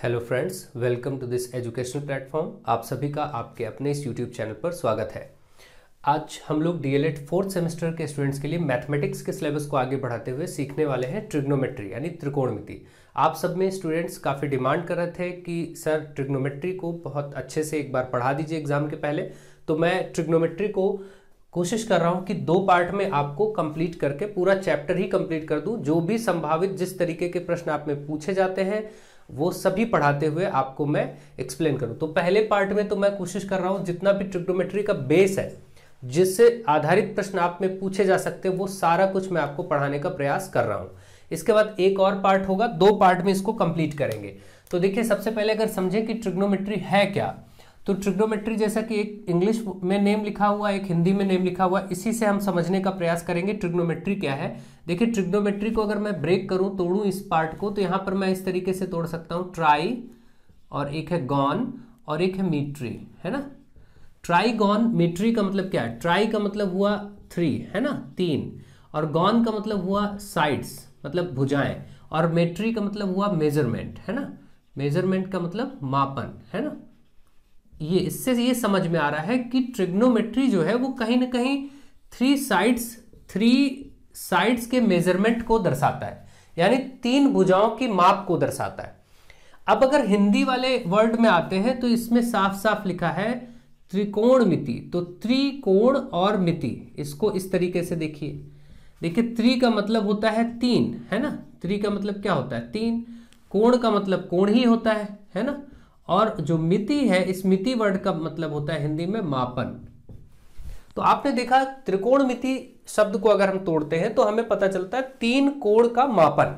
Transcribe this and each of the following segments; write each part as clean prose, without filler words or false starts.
Hello friends, welcome to this educational platform. आप सभी का आपके अपने इस यूट्यूब चैनल पर स्वागत है। आज हम लोग डीएलएड 4th सेमेस्टर के स्टूडेंट्स के लिए मैथमेटिक्स के सिलेबस को आगे बढ़ाते हुए सीखने वाले हैं ट्रिग्नोमेट्री यानी त्रिकोणमिति। आप सब में स्टूडेंट्स काफ़ी डिमांड कर रहे थे कि सर ट्रिग्नोमेट्री को बहुत अच्छे से एक बार पढ़ा दीजिए एग्जाम के पहले, तो मैं ट्रिग्नोमेट्री को कोशिश कर रहा हूं कि 2 पार्ट में आपको कंप्लीट करके पूरा चैप्टर ही कंप्लीट कर दूं। जो भी संभावित जिस तरीके के प्रश्न आप में पूछे जाते हैं वो सभी पढ़ाते हुए आपको मैं एक्सप्लेन करूं। तो पहले पार्ट में तो मैं कोशिश कर रहा हूं जितना भी ट्रिग्नोमेट्री का बेस है, जिससे आधारित प्रश्न आप में पूछे जा सकते हैं, वो सारा कुछ मैं आपको पढ़ाने का प्रयास कर रहा हूं। इसके बाद एक और पार्ट होगा, 2 पार्ट में इसको कंप्लीट करेंगे। तो देखिए, सबसे पहले अगर समझें कि ट्रिग्नोमेट्री है क्या, तो ट्रिग्नोमेट्री जैसा कि एक इंग्लिश में नेम लिखा हुआ, एक हिंदी में नेम लिखा हुआ, इसी से हम समझने का प्रयास करेंगे ट्रिग्नोमेट्री क्या है। देखिए, ट्रिग्नोमेट्री को अगर मैं ब्रेक करूं, तोड़ूं इस पार्ट को, तो यहां पर मैं इस तरीके से तोड़ सकता हूं, ट्राई और एक है गॉन और एक है मीट्री, है ना। ट्राई गॉन मीट्री का मतलब क्या है? ट्राई का मतलब हुआ 3, है ना, 3, और गॉन का मतलब हुआ साइड्स, मतलब भुजाएं, और मेट्री का मतलब हुआ मेजरमेंट, है ना। मेजरमेंट का मतलब मापन, है ना। ये इससे ये समझ में आ रहा है कि ट्रिग्नोमेट्री जो है वो कहीं ना कहीं 3 साइड्स के मेजरमेंट को दर्शाता है, यानी 3 भुजाओं की माप को दर्शाता है। अब अगर हिंदी वाले वर्ड में आते हैं तो इसमें साफ साफ लिखा है त्रिकोणमिति। तो त्रिकोण और मिति, इसको इस तरीके से देखिए, त्रि का मतलब होता है 3, है ना। त्रि का मतलब क्या होता है? 3। कोण का मतलब कोण ही होता है ना। और जो मिति है, इस मिति वर्ड का मतलब होता है हिंदी में मापन। तो आपने देखा, त्रिकोणमिति शब्द को अगर हम तोड़ते हैं तो हमें पता चलता है 3 कोण का मापन।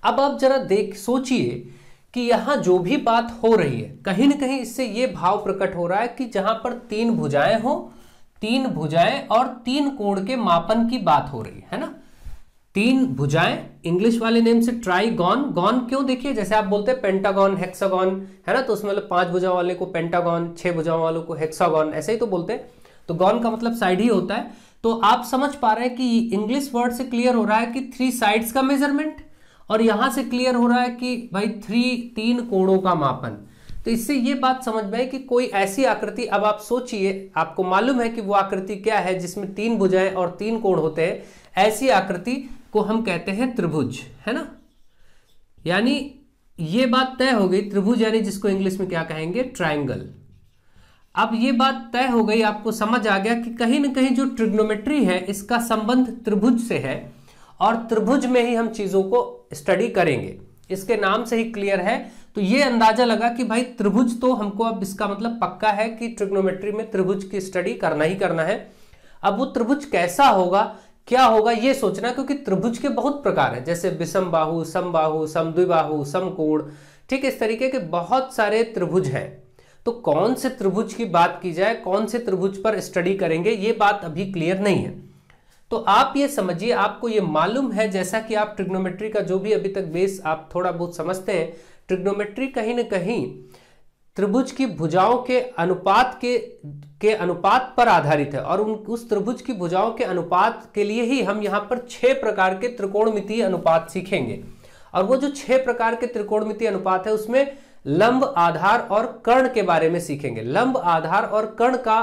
अब आप जरा सोचिए कि यहां जो भी बात हो रही है, कहीं ना कहीं इससे यह भाव प्रकट हो रहा है कि जहां पर 3 भुजाएं हो, 3 भुजाएं और 3 कोण के मापन की बात हो रही है ना। 3 भुजाएं, इंग्लिश वाले नेम से ट्राईगॉन। गॉन क्यों? देखिए, जैसे आप बोलते हैं पेंटागॉन, हेक्सागॉन, है ना, तो उसमें मतलब 5 भुजाओं वाले को पेंटागॉन, 6 भुजाओं वालों को हेक्सागॉन, ऐसे ही तो बोलते हैं। तो गॉन का मतलब साइड ही होता है। तो आप समझ पा रहे हैं कि इंग्लिश वर्ड से क्लियर हो रहा है कि 3 साइड्स का मेजरमेंट, और यहां से क्लियर हो रहा है कि भाई 3 कोणों का मापन। तो इससे ये बात समझ में है कि कोई ऐसी आकृति, अब आप सोचिए, आपको मालूम है कि वो आकृति क्या है जिसमें 3 भुजाएं और 3 कोण होते हैं। ऐसी आकृति को हम कहते हैं त्रिभुज, है ना। यानी ये बात तय हो गई, त्रिभुज यानी जिसको इंग्लिश में क्या कहेंगे? ट्रायंगल। अब ये बात तय हो गई, आपको समझ आ गया कि कहीं ना कहीं जो ट्रिग्नोमेट्री है इसका संबंध त्रिभुज से है, और त्रिभुज में ही हम चीजों को स्टडी करेंगे। इसके नाम से ही क्लियर है। तो ये अंदाजा लगा कि भाई त्रिभुज, तो हमको अब इसका मतलब पक्का है कि ट्रिग्नोमेट्री में त्रिभुज की स्टडी करना ही करना है। अब वो त्रिभुज कैसा होगा, क्या होगा, ये सोचना, क्योंकि त्रिभुज के बहुत प्रकार हैं, जैसे विषम बाहु, समबाहु, समद्विबाहु, समकोण, ठीक इस तरीके के बहुत सारे त्रिभुज हैं। तो कौन से त्रिभुज की बात की जाए, कौन से त्रिभुज पर स्टडी करेंगे, ये बात अभी क्लियर नहीं है। तो आप ये समझिए, आपको ये मालूम है, जैसा कि आप ट्रिग्नोमेट्री का जो भी अभी तक बेस आप थोड़ा बहुत समझते हैं, ट्रिग्नोमेट्री कहीं ना कहीं त्रिभुज की भुजाओं के अनुपात के अनुपात पर आधारित है, और उस त्रिभुज की भुजाओं के अनुपात के लिए ही हम यहाँ पर 6 प्रकार के त्रिकोणमितीय अनुपात सीखेंगे। और वो जो 6 प्रकार के त्रिकोणमितीय अनुपात है, उसमें लंब, आधार और कर्ण के बारे में सीखेंगे। लंब, आधार और कर्ण का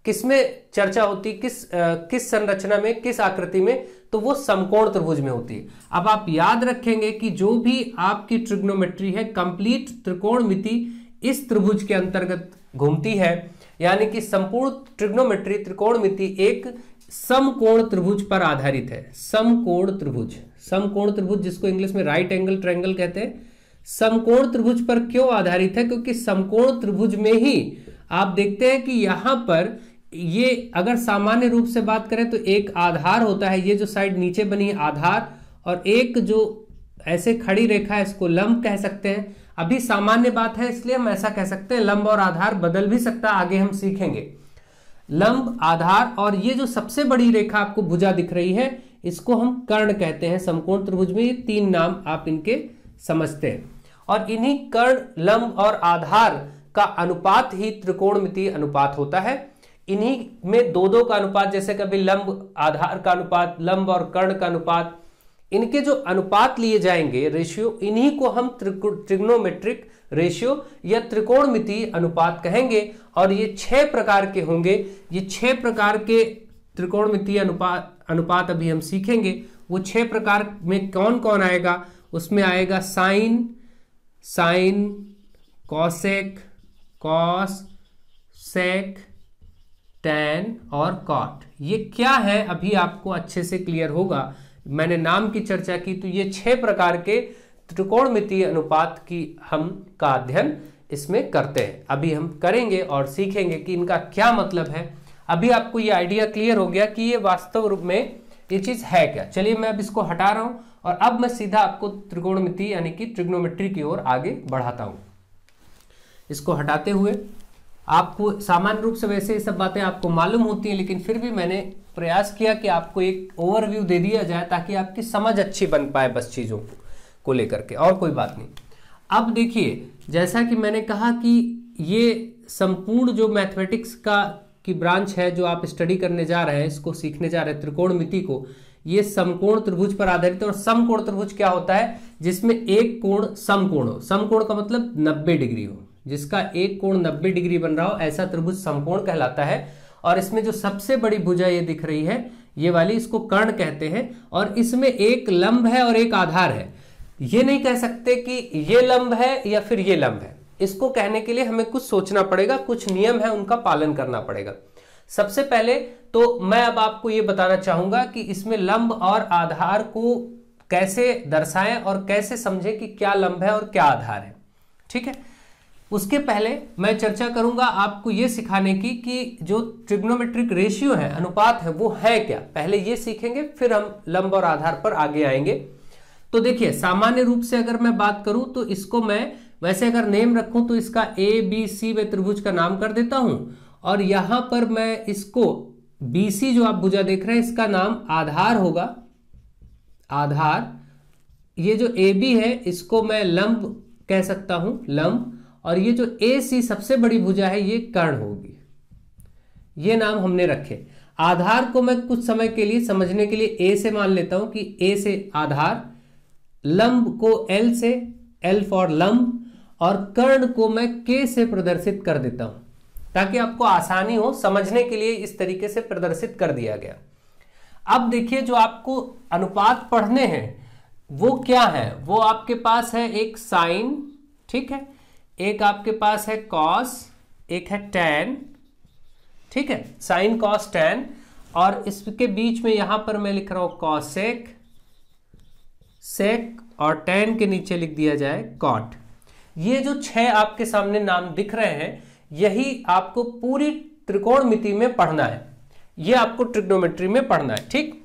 किसमें चर्चा होती, किस संरचना में, किस आकृति में? तो वो समकोण त्रिभुज में होती है। अब आप याद रखेंगे कि जो भी आपकी ट्रिग्नोमेट्री है, कंप्लीट त्रिकोणमिति इस त्रिभुज के अंतर्गत घूमती है, यानी कि संपूर्ण ट्रिग्नोमेट्री, त्रिकोणमिति एक समकोण त्रिभुज पर आधारित है। समकोण त्रिभुज, समकोण त्रिभुज जिसको इंग्लिश में राइट एंगल ट्रायंगल कहते हैं। समकोण त्रिभुज पर क्यों आधारित है? क्योंकि समकोण त्रिभुज में ही आप देखते हैं कि यहां पर ये, अगर सामान्य रूप से बात करें तो एक आधार होता है, ये जो साइड नीचे बनी है आधार, और एक जो ऐसे खड़ी रेखा है इसको लंब कह सकते हैं। अभी सामान्य बात है इसलिए हम ऐसा कह सकते हैं। लंब और आधार बदल भी सकता है, आगे हम सीखेंगे। लंब, आधार, और ये जो सबसे बड़ी रेखा आपको भुजा दिख रही है, इसको हम कर्ण कहते हैं। समकोण त्रिभुज में ये 3 नाम आप इनके समझते हैं, और इन्हीं कर्ण, लंब और आधार का अनुपात ही त्रिकोणमितीय अनुपात होता है। इन्हीं में 2-2 का अनुपात, जैसे कभी लंब आधार का अनुपात, लंब और कर्ण का अनुपात, इनके जो अनुपात लिए जाएंगे रेशियो, इन्हीं को हम ट्रिग्नोमेट्रिक रेशियो या त्रिकोणमितीय अनुपात कहेंगे। और ये 6 प्रकार के होंगे। ये 6 प्रकार के त्रिकोणमितीय अनुपात अभी हम सीखेंगे। वो 6 प्रकार में कौन कौन आएगा? उसमें आएगा साइन, कॉसेक, कॉस, सेक, टैन और कॉट। ये क्या है अभी आपको अच्छे से क्लियर होगा। मैंने नाम की चर्चा की तो ये 6 प्रकार के त्रिकोणमितीय अनुपात की हम का अध्ययन इसमें करते हैं। अभी हम करेंगे और सीखेंगे कि इनका क्या मतलब है। अभी आपको ये आइडिया क्लियर हो गया कि ये वास्तव रूप में ये चीज है क्या। चलिए मैं अब इसको हटा रहा हूं और अब मैं सीधा आपको त्रिकोणमिति यानी कि ट्रिग्नोमेट्री की ओर आगे बढ़ाता हूं। इसको हटाते हुए आपको सामान्य रूप से वैसे ये सब बातें आपको मालूम होती हैं, लेकिन फिर भी मैंने प्रयास किया कि आपको एक ओवरव्यू दे दिया जाए ताकि आपकी समझ अच्छी बन पाए बस चीज़ों को लेकर के, और कोई बात नहीं। अब देखिए, जैसा कि मैंने कहा कि ये संपूर्ण जो मैथमेटिक्स की ब्रांच है जो आप स्टडी करने जा रहे हैं, इसको सीखने जा रहे हैं त्रिकोणमिति को, ये समकोण त्रिभुज पर आधारित है। और समकोण त्रिभुज क्या होता है? जिसमें एक कोण समकोण हो। समकोण का मतलब 90 डिग्री हो, जिसका एक कोण 90 डिग्री बन रहा हो, ऐसा त्रिभुज समकोण कहलाता है। और इसमें जो सबसे बड़ी भुजा ये दिख रही है, ये वाली, इसको कर्ण कहते हैं। और इसमें एक लंब है और एक आधार है। ये नहीं कह सकते कि ये लंब है या फिर ये लंब है। इसको कहने के लिए हमें कुछ सोचना पड़ेगा, कुछ नियम है उनका पालन करना पड़ेगा। सबसे पहले तो मैं अब आपको ये बताना चाहूंगा कि इसमें लंब और आधार को कैसे दर्शाएं और कैसे समझें कि क्या लंब है और क्या आधार है। ठीक है, उसके पहले मैं चर्चा करूंगा आपको ये सिखाने की कि जो ट्रिग्नोमेट्रिक रेशियो है, अनुपात है, वो है क्या। पहले ये सीखेंगे, फिर हम लंब और आधार पर आगे आएंगे। तो देखिए, सामान्य रूप से अगर मैं बात करूं तो इसको मैं वैसे अगर नेम रखूं तो इसका ABC में त्रिभुज का नाम कर देता हूं। और यहां पर मैं इसको BC जो आप भुजा देख रहे हैं, इसका नाम आधार होगा, आधार। ये जो AB है इसको मैं लंब कह सकता हूं, लंब। और ये जो AC सबसे बड़ी भुजा है, ये कर्ण होगी। ये नाम हमने रखे। आधार को मैं कुछ समय के लिए समझने के लिए A से मान लेता हूं कि A से आधार, लंब को L से, L फॉर लंब, और कर्ण को मैं K से प्रदर्शित कर देता हूं ताकि आपको आसानी हो समझने के लिए। इस तरीके से प्रदर्शित कर दिया गया। अब देखिए, जो आपको अनुपात पढ़ने हैं वो क्या है? वो आपके पास है एक साइन, ठीक है, एक आपके पास है कॉस, एक है टैन। ठीक है, साइन, कॉस, टैन। और इसके बीच में यहां पर मैं लिख रहा हूं कॉसेक, सेक, और टैन के नीचे लिख दिया जाए कॉट। ये जो 6 आपके सामने नाम दिख रहे हैं, यही आपको पूरी त्रिकोणमिति में पढ़ना है। ये आपको ट्रिग्नोमेट्री में पढ़ना है। ठीक,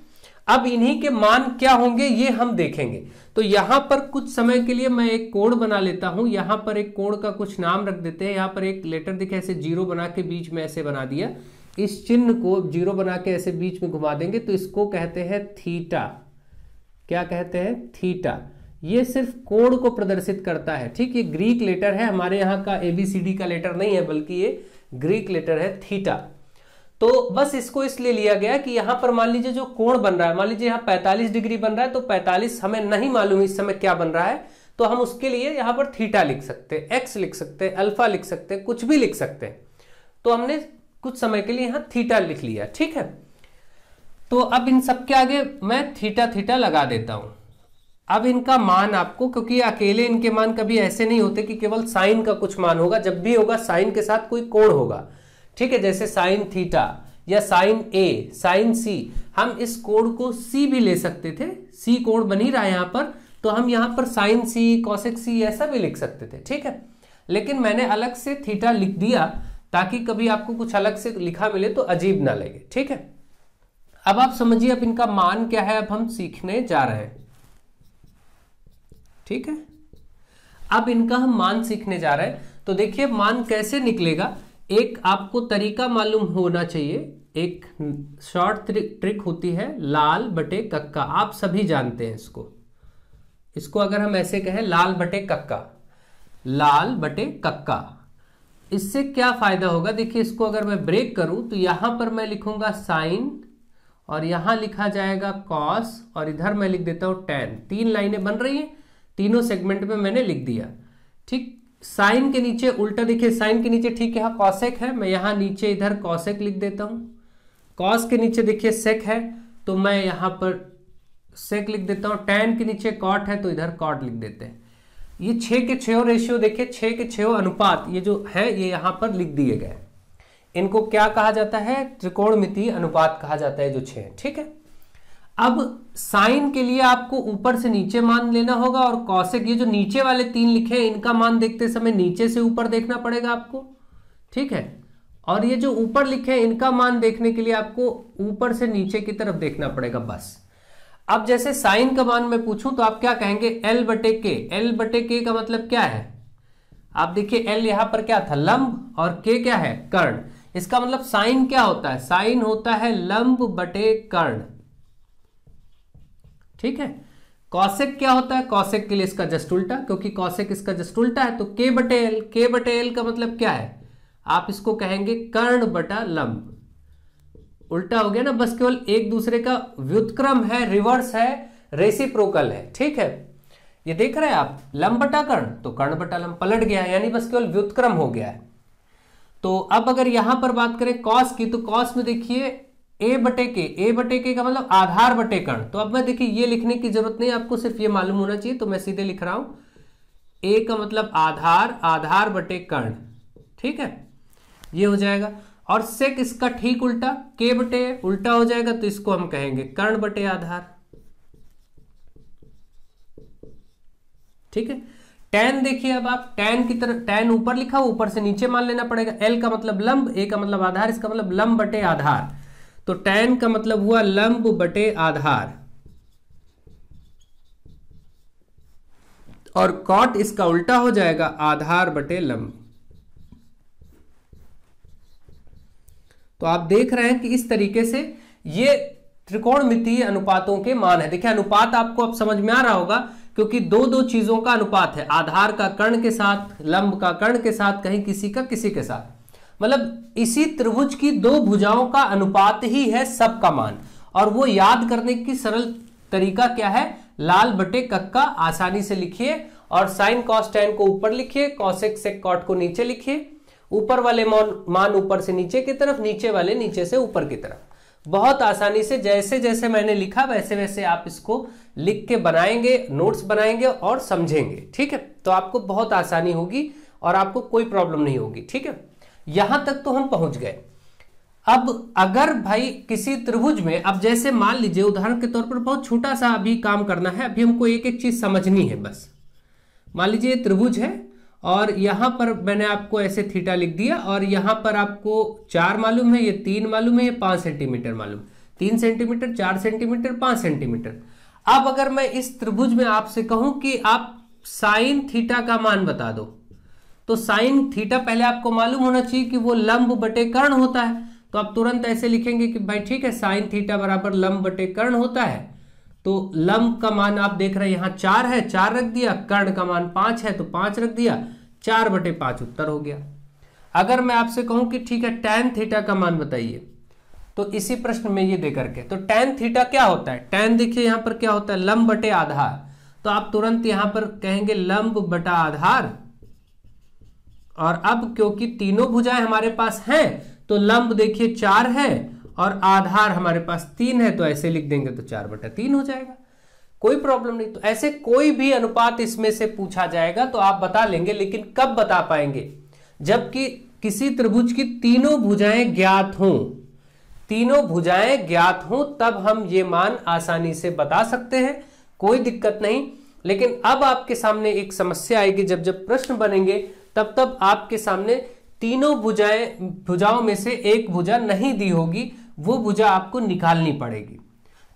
अब इन्हीं के मान क्या होंगे ये हम देखेंगे। तो यहां पर कुछ समय के लिए मैं एक कोण बना लेता हूं। यहां पर एक कोण का कुछ नाम रख देते हैं। यहां पर एक लेटर दिखे, ऐसे जीरो बना के बीच में ऐसे बना दिया। इस चिन्ह को जीरो बना के ऐसे बीच में घुमा देंगे तो इसको कहते हैं थीटा। क्या कहते हैं? थीटा। ये सिर्फ कोण को प्रदर्शित करता है। ठीक, ये ग्रीक लेटर है, हमारे यहाँ का ABCD का लेटर नहीं है, बल्कि ये ग्रीक लेटर है, थीटा। तो बस इसको इसलिए लिया गया कि यहां पर मान लीजिए जो कोण बन रहा है, मान लीजिए यहाँ 45 डिग्री बन रहा है, तो 45 हमें नहीं मालूम इस समय क्या बन रहा है, तो हम उसके लिए यहां पर थीटा लिख सकते हैं, एक्स लिख सकते हैं, अल्फा लिख सकते हैं, कुछ भी लिख सकते हैं। तो हमने कुछ समय के लिए यहां थीटा लिख लिया। ठीक है, तो अब इन सबके आगे मैं थीटा थीटा लगा देता हूं। अब इनका मान आपको, क्योंकि अकेले इनके मान कभी ऐसे नहीं होते कि केवल साइन का कुछ मान होगा, जब भी होगा साइन के साथ कोई कोण होगा। ठीक है, जैसे साइन थीटा या साइन A, साइन C, हम इस कोण को C भी ले सकते थे। C कोण बन ही रहा है यहां पर, तो हम यहां पर साइन C, कॉसेक C ऐसा भी लिख सकते थे। ठीक है, लेकिन मैंने अलग से थीटा लिख दिया ताकि कभी आपको कुछ अलग से लिखा मिले तो अजीब ना लगे। ठीक है, अब आप समझिए अब इनका मान क्या है, अब हम सीखने जा रहे हैं। ठीक है, अब इनका हम मान सीखने जा रहे हैं। तो देखिए मान कैसे निकलेगा, एक आपको तरीका मालूम होना चाहिए। एक शॉर्ट ट्रिक होती है, लाल बटे कक्का। आप सभी जानते हैं इसको अगर हम ऐसे कहें, लाल बटे कक्का, लाल बटे कक्का, इससे क्या फायदा होगा? देखिए, इसको अगर मैं ब्रेक करूं तो यहां पर मैं लिखूंगा साइन और यहां लिखा जाएगा कॉस, और इधर मैं लिख देता हूं टेन। 3 लाइनें बन रही हैं, तीनों सेगमेंट में मैंने लिख दिया। ठीक, साइन के नीचे उल्टा, देखिए साइन के नीचे ठीक यहाँ कॉसेक है, मैं यहाँ नीचे इधर कॉसेक लिख देता हूं। कॉस के नीचे देखिए सेक है, तो मैं यहाँ पर सेक लिख देता हूं। टेन के नीचे कॉट है, तो इधर कॉट लिख देते हैं। ये 6 के 6 रेशियो देखिए, 6 के 6 अनुपात ये जो है ये यहाँ पर लिख दिए गए। इनको क्या कहा जाता है? त्रिकोणमितीय अनुपात कहा जाता है, जो 6 है। ठीक है, अब साइन के लिए आपको ऊपर से नीचे मान लेना होगा, और कॉसेक ये जो नीचे वाले 3 लिखे हैं इनका मान देखते समय नीचे से ऊपर देखना पड़ेगा आपको। ठीक है, और ये जो ऊपर लिखे हैं इनका मान देखने के लिए आपको ऊपर से नीचे की तरफ देखना पड़ेगा बस। अब जैसे साइन का मान मैं पूछूं तो आप क्या कहेंगे? L बटे के। L बटे के का मतलब क्या है? आप देखिए L यहां पर क्या था? लंब, और K क्या है? कर्ण। इसका मतलब साइन क्या होता है? साइन होता है लंब बटे कर्ण। ठीक है, कॉसेक क्या होता है? कॉसेक के लिए इसका जस्ट उल्टा, क्योंकि कॉसेक इसका जस्ट उल्टा है, तो K बटे L। K बटे L का मतलब क्या है? आप इसको कहेंगे कर्ण बटा लंब। उल्टा हो गया ना, बस केवल एक दूसरे का व्युत्क्रम है, रिवर्स है, रेसिप्रोकल है। ठीक है, ये देख रहे हैं आप, लंब बटा कर्ण, तो कर्ण बटा लंब पलट गया है, यानी बस केवल व्युत्क्रम हो गया है। तो अब अगर यहां पर बात करें कॉस की, तो कॉस में देखिए a बटे के। a बटे के का मतलब आधार बटे कर्ण। तो अब मैं देखिए ये लिखने की जरूरत नहीं, आपको सिर्फ ये मालूम होना चाहिए, तो मैं सीधे लिख रहा हूं a का मतलब आधार, आधार बटे कर्ण। ठीक है, ये हो जाएगा। और सेक इसका ठीक उल्टा, k बटे उल्टा हो जाएगा, तो इसको हम कहेंगे कर्ण बटे आधार। ठीक है, टैन देखिए, अब आप टैन की तरह, टैन ऊपर लिखा हुआ, ऊपर से नीचे मान लेना पड़ेगा। L का मतलब लंब, A का मतलब आधार, इसका मतलब लंब बटे आधार। तो टैन का मतलब हुआ लंब बटे आधार, और कॉट इसका उल्टा हो जाएगा आधार बटे लंब। तो आप देख रहे हैं कि इस तरीके से ये त्रिकोणमितीय अनुपातों के मान है। देखिए अनुपात आपको अब समझ में आ रहा होगा, क्योंकि दो चीजों का अनुपात है, आधार का कर्ण के साथ, लंब का कर्ण के साथ, कहीं किसी का किसी के साथ। मतलब इसी त्रिभुज की 2 भुजाओं का अनुपात ही है सबका मान। और वो याद करने की सरल तरीका क्या है? लाल बटे कक्का आसानी से लिखिए, और साइन कॉस टैन को ऊपर लिखिए, कॉसेक सेक कॉट को नीचे लिखिए। ऊपर वाले मान ऊपर से नीचे की तरफ, नीचे वाले नीचे से ऊपर की तरफ। बहुत आसानी से जैसे जैसे मैंने लिखा वैसे वैसे आप इसको लिख के बनाएंगे, नोट्स बनाएंगे और समझेंगे। ठीक है, तो आपको बहुत आसानी होगी और आपको कोई प्रॉब्लम नहीं होगी। ठीक है, यहां तक तो हम पहुंच गए। अब अगर भाई किसी त्रिभुज में, अब जैसे मान लीजिए उदाहरण के तौर पर बहुत छोटा सा अभी काम करना है, अभी हमको एक एक चीज समझनी है बस। मान लीजिए त्रिभुज है, और यहां पर मैंने आपको ऐसे थीटा लिख दिया, और यहां पर आपको 4 मालूम है, ये 3 मालूम है, ये 5 सेंटीमीटर मालूम, 3 सेंटीमीटर, 4 सेंटीमीटर, 5 सेंटीमीटर। अब अगर मैं इस त्रिभुज में आपसे कहूं कि आप साइन थीटा का मान बता दो, तो साइन थीटा पहले आपको मालूम होना चाहिए कि वो लंब बटे कर्ण होता है। तो आप तुरंत ऐसे लिखेंगे कि भाई ठीक है, साइन थीटा बराबर लंब बटे कर्ण होता है। तो लंब का मान आप देख रहे हैं यहाँ 4 है, 4 रख दिया, कर्ण का मान 5 है तो 5 रख दिया, 4 बटे 5 उत्तर हो गया। अगर मैं आपसे कहूं कि ठीक है टैन थीटा का मान बताइए, तो इसी प्रश्न में ये दे करके, तो टैन थीटा क्या होता है? टैन देखिए यहां पर क्या होता है? लंब बटे आधार। तो आप तुरंत यहां पर कहेंगे लंब बटा आधार, और अब क्योंकि तीनों भुजाएं हमारे पास हैं, तो लंब देखिए 4 है और आधार हमारे पास 3 है, तो ऐसे लिख देंगे तो 4 बटा 3 हो जाएगा, कोई प्रॉब्लम नहीं। तो ऐसे कोई भी अनुपात इसमें से पूछा जाएगा तो आप बता लेंगे, लेकिन कब बता पाएंगे? जबकि किसी त्रिभुज की तीनों भुजाएं ज्ञात हों, तीनों भुजाएं ज्ञात हों, तब हम ये मान आसानी से बता सकते हैं, कोई दिक्कत नहीं। लेकिन अब आपके सामने एक समस्या आएगी, जब जब प्रश्न बनेंगे तब तब आपके सामने तीनों भुजाओं में से एक भुजा नहीं दी होगी, वो भुजा आपको निकालनी पड़ेगी।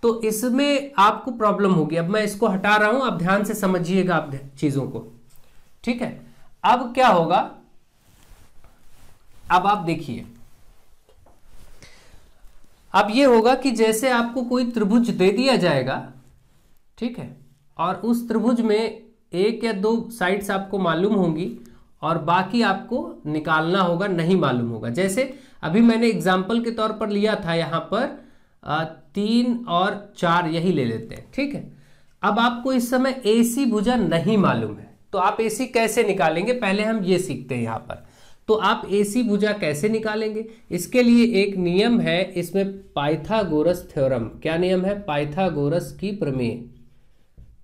तो इसमें आपको प्रॉब्लम होगी। अब मैं इसको हटा रहा हूं, आप ध्यान से समझिएगा आप चीजों को। ठीक है, अब क्या होगा? अब आप देखिए, अब ये होगा कि जैसे आपको कोई त्रिभुज दे दिया जाएगा, ठीक है, और उस त्रिभुज में 1 या 2 साइड्स आपको मालूम होंगी और बाकी आपको निकालना होगा, नहीं मालूम होगा। जैसे अभी मैंने एग्जाम्पल के तौर पर लिया था, यहां पर 3 और 4 यही ले लेते हैं, ठीक है। अब आपको इस समय AC भुजा नहीं मालूम है, तो आप AC कैसे निकालेंगे, पहले हम ये सीखते हैं यहाँ पर। तो आप AC भुजा कैसे निकालेंगे, इसके लिए एक नियम है, इसमें पाइथागोरस थ्योरम। क्या नियम है? पाइथागोरस की प्रमेय।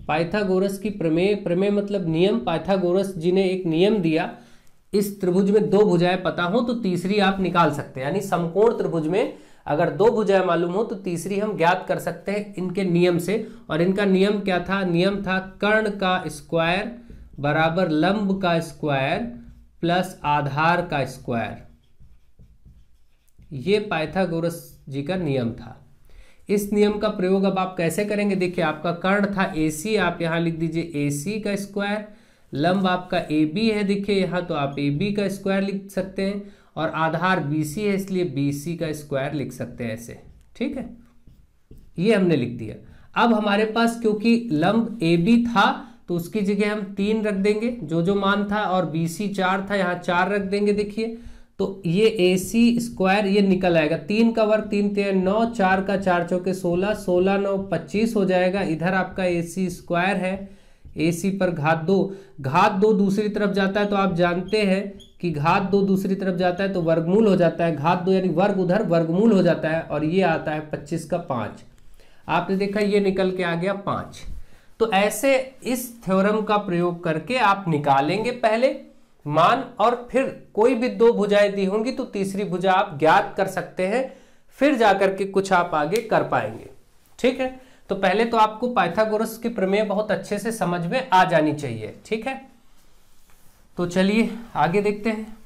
पाइथागोरस की प्रमेय, प्रमेय मतलब नियम। पाइथागोरस जी ने एक नियम दिया, इस त्रिभुज में 2 भुजाएं पता हो तो तीसरी आप निकाल सकते हैं। यानी समकोण त्रिभुज में अगर 2 भुजाएं मालूम हो तो तीसरी हम ज्ञात कर सकते हैं इनके नियम से। और इनका नियम क्या था? नियम था कर्ण का स्क्वायर बराबर लंब का स्क्वायर प्लस आधार का स्क्वायर। ये पाइथागोरस जी का नियम था। इस नियम का प्रयोग अब आप कैसे करेंगे? देखिए, आपका कर्ण था AC, आप यहां लिख दीजिए AC का स्क्वायर। लंब आपका AB है, देखिए यहां, तो आप AB का स्क्वायर लिख सकते हैं। और आधार BC है, इसलिए BC का स्क्वायर लिख सकते हैं ऐसे, ठीक है। ये हमने लिख दिया। अब हमारे पास क्योंकि लंब AB था तो उसकी जगह हम 3 रख देंगे, जो मान था, और BC 4 था, यहाँ 4 रख देंगे। देखिए, तो ये AC स्क्वायर ये निकल आएगा, 3 का वर्ग 3 3 9, 4 का 4 चौके 16, 16 9 25 हो जाएगा। इधर आपका AC स्क्वायर है, AC पर घात 2, घात 2 दूसरी तरफ जाता है तो आप जानते हैं कि घात 2 दूसरी तरफ जाता है तो वर्गमूल हो जाता है। घात 2 यानी वर्ग उधर वर्गमूल हो जाता है, और ये आता है 25 का 5। आपने देखा ये निकल के आ गया 5। तो ऐसे इस थ्योरम का प्रयोग करके आप निकालेंगे पहले मान, और फिर कोई भी 2 भुजाएं दी होंगी तो तीसरी भुजा आप ज्ञात कर सकते हैं, फिर जाकर के कुछ आप आगे कर पाएंगे, ठीक है। तो पहले तो आपको पाइथागोरस की प्रमेय बहुत अच्छे से समझ में आ जानी चाहिए, ठीक है। तो चलिए आगे देखते हैं।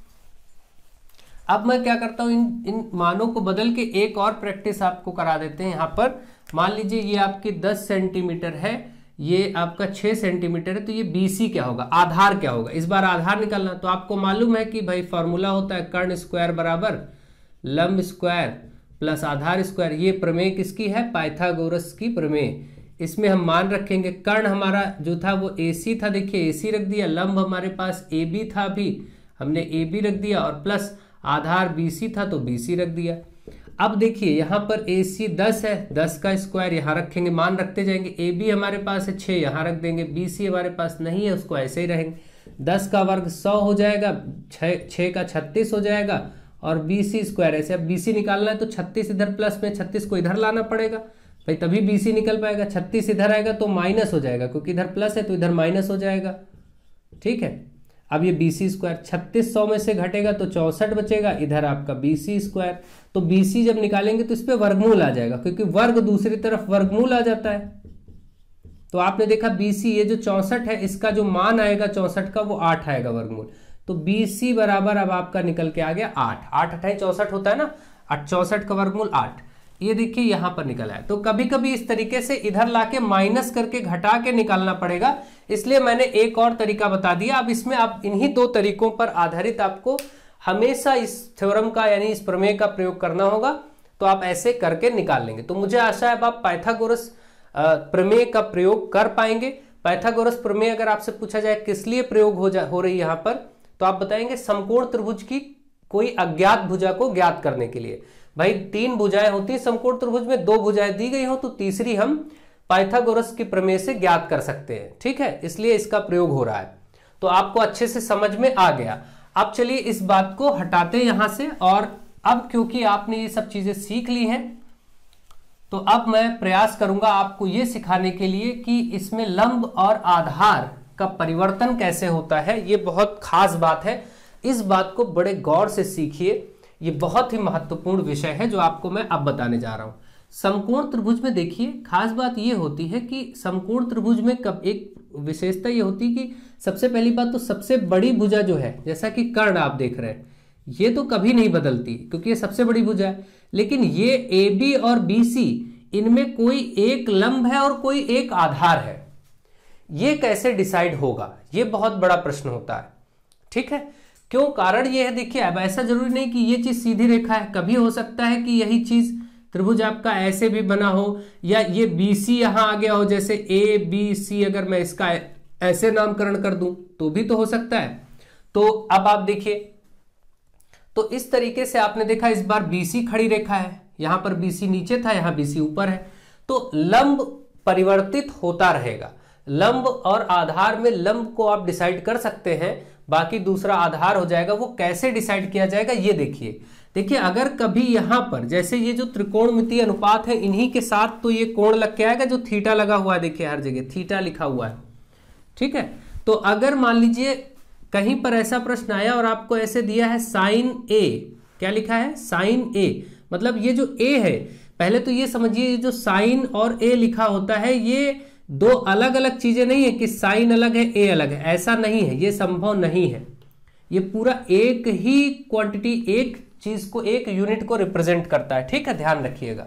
अब मैं क्या करता हूं, इन मानों को बदल के एक और प्रैक्टिस आपको करा देते हैं। यहां पर मान लीजिए ये आपकी 10 सेंटीमीटर है, ये आपका 6 सेंटीमीटर है, तो ये BC क्या होगा, आधार क्या होगा। इस बार आधार निकालना, तो आपको मालूम है कि भाई फॉर्मूला होता है कर्ण स्क्वायर बराबर लंब स्क्वायर प्लस आधार स्क्वायर। ये प्रमेय किसकी है? पाइथागोरस की प्रमेय। इसमें हम मान रखेंगे, कर्ण हमारा जो था वो AC था, देखिए AC रख दिया। लंब हमारे पास AB था, भी हमने AB रख दिया, और प्लस आधार BC था तो BC रख दिया। अब देखिए यहाँ पर AC 10 है, 10 का स्क्वायर यहाँ रखेंगे, मान रखते जाएंगे। AB हमारे पास है 6, यहाँ रख देंगे। BC हमारे पास नहीं है, उसको ऐसे ही रहेंगे। 10 का वर्ग 100 हो जाएगा, 6 का 36 हो जाएगा, और BC स्क्वायर ऐसे। अब BC निकालना है तो 36 इधर प्लस में 36 को इधर लाना पड़ेगा भाई, तभी BC निकल पाएगा। 36 इधर आएगा तो माइनस हो जाएगा, क्योंकि इधर प्लस है तो इधर माइनस हो जाएगा, ठीक है। अब ये BC स्क्वायर 36 100 में से घटेगा तो 64 बचेगा, इधर आपका BC स्क्वायर। तो BC जब निकालेंगे तो इस पे वर्गमूल आ जाएगा, क्योंकि वर्ग दूसरी तरफ वर्गमूल आ जाता है। तो आपने देखा BC ये जो 64 है, इसका जो मान आएगा 64 का वो 8 आएगा वर्गमूल। तो BC बराबर अब आपका निकल के आ गया 8। 8 8 64 होता है ना, 64 का वर्गमूल 8। ये देखिए यहां पर निकला है। तो कभी कभी इस तरीके से इधर लाके माइनस करके घटा के निकालना पड़ेगा, इसलिए मैंने एक और तरीका बता दिया। अब इसमें आप इन्हीं 2 तरीकों पर आधारित आपको हमेशा इस थ्योरम का यानी इस प्रमेय का प्रयोग करना होगा, तो आप ऐसे करके निकाल लेंगे। तो मुझे आशा है अब आप पाइथागोरस प्रमेय का प्रयोग कर पाएंगे। पाइथागोरस प्रमेय अगर आपसे पूछा जाए किस लिए प्रयोग हो रही है यहाँ पर, तो आप बताएंगे समकोण त्रिभुज की कोई अज्ञात भुजा को ज्ञात करने के लिए। भाई 3 भुजाएं होती है समकोण त्रिभुज में, 2 भुजाएं दी गई हो तो तीसरी हम पाइथागोरस की प्रमेय से ज्ञात कर सकते हैं, ठीक है। इसलिए इसका प्रयोग हो रहा है, तो आपको अच्छे से समझ में आ गया। अब चलिए इस बात को हटाते हैं यहां से, और अब क्योंकि आपने ये सब चीजें सीख ली हैं, तो अब मैं प्रयास करूंगा आपको ये सिखाने के लिए कि इसमें लंब और आधार का परिवर्तन कैसे होता है। ये बहुत खास बात है, इस बात को बड़े गौर से सीखिए। ये बहुत ही महत्वपूर्ण विषय है जो आपको मैं अब बताने जा रहा हूं। समकोण त्रिभुज में देखिए खास बात ये होती है कि समकोण त्रिभुज में कब एक विशेषता ये होती है कि सबसे पहली बात तो सबसे बड़ी भुजा जो है, जैसा कि कर्ण आप देख रहे हैं, ये तो कभी नहीं बदलती क्योंकि ये सबसे बड़ी भुजा है। लेकिन ये AB और BC इनमें कोई एक लंब है और कोई एक आधार है, ये कैसे डिसाइड होगा, ये बहुत बड़ा प्रश्न होता है, ठीक है। क्यों? कारण ये है, देखिए अब ऐसा जरूरी नहीं कि ये चीज सीधी रेखा है, कभी हो सकता है कि यही चीज त्रिभुज आपका ऐसे भी बना हो, या ये BC यहां आ गया हो, जैसे ABC अगर मैं इसका ऐसे नामकरण कर दूं तो भी तो हो सकता है। तो अब आप देखिए, तो इस तरीके से आपने देखा इस बार BC खड़ी रेखा है, यहां पर BC नीचे था, यहां BC ऊपर है। तो लंब परिवर्तित होता रहेगा। लंब और आधार में लंब को आप डिसाइड कर सकते हैं, बाकी दूसरा आधार हो जाएगा। वो कैसे डिसाइड किया जाएगा ये देखिए अगर कभी यहां पर जैसे ये जो त्रिकोणमितीय अनुपात है इन्हीं के साथ तो ये कोण लग के आएगा, जो थीटा लगा हुआ है, देखिए हर जगह थीटा लिखा हुआ है, ठीक है। तो अगर मान लीजिए कहीं पर ऐसा प्रश्न आया और आपको ऐसे दिया है साइन ए, क्या लिखा है साइन ए, मतलब ये जो ए है, पहले तो ये समझिए ये जो साइन और ए लिखा होता है ये दो अलग अलग चीजें नहीं है कि साइन अलग है ए अलग है, ऐसा नहीं है, ये संभव नहीं है। ये पूरा एक ही क्वांटिटी, एक चीज को, एक यूनिट को रिप्रेजेंट करता है, ठीक है, ध्यान रखिएगा,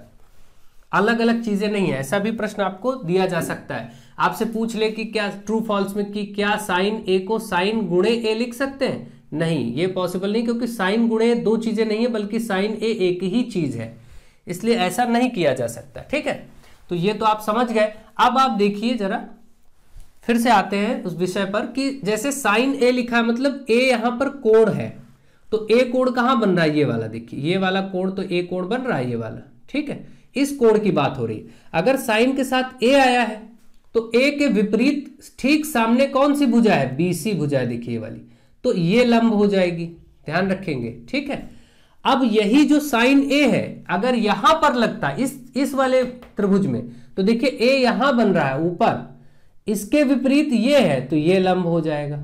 अलग अलग चीजें नहीं है। ऐसा भी प्रश्न आपको दिया जा सकता है, आपसे पूछ ले कि क्या ट्रू फॉल्स में कि क्या साइन ए को साइन गुणे ए लिख सकते हैं, नहीं, ये पॉसिबल नहीं, क्योंकि साइन गुणे दो चीजें नहीं है बल्कि साइन ए एक ही चीज है, इसलिए ऐसा नहीं किया जा सकता, ठीक है। तो ये तो आप समझ गए। अब आप देखिए जरा, फिर से आते हैं उस विषय पर कि जैसे साइन ए लिखा है मतलब ए यहां पर कोण है, तो ए कोण कहां बन रहा है, ये वाला, देखिए ये वाला कोण तो ए कोण बन रहा है, ये वाला, ठीक है, इस कोण की बात हो रही है। अगर साइन के साथ ए आया है तो ए के विपरीत ठीक सामने कौन सी भुजा है, BC भुजा है, देखिए ये वाली, तो ये लंब हो जाएगी, ध्यान रखेंगे, ठीक है। अब यही जो साइन ए है अगर यहां पर लगता इस वाले त्रिभुज में, तो देखिए ए यहां बन रहा है ऊपर, इसके विपरीत ये है तो ये लंब हो जाएगा।